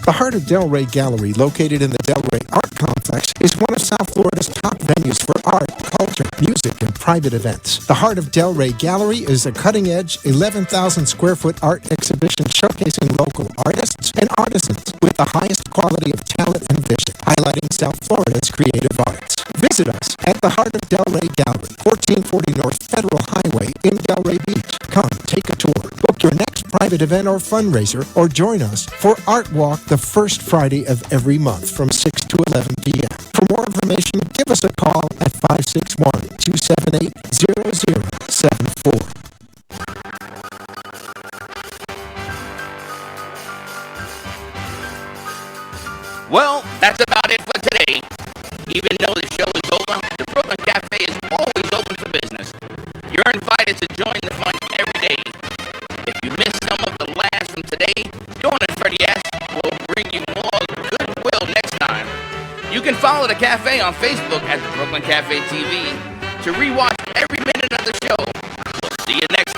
The Heart of Delray Gallery, located in the Delray Art Complex, is one of South Florida's top venues for art, culture, music, and private events. The Heart of Delray Gallery is a cutting-edge, 11,000 square foot art exhibition showcasing local artists and artisans with the highest quality of talent and vision, highlighting South Florida's creative arts. Visit us at the Heart of Delray Gallery, 1440 North Federal Highway in Delray Beach. Come, take a tour, book your next private event or fundraiser, or join us for Art Walk the first Friday of every month from 6 to 11 p.m. For more information, give us a call at 561-278-0074. Well, that's about it for today. Even though the show is over, the Brooklyn Cafe is always open for business. You're invited to join the fun every day. If you missed some of the laughs from today. Dawn and Freddie S. will bring you more goodwill next time. You can follow the cafe on Facebook at the Brooklyn Cafe TV to rewatch every minute of the show. We'll see you next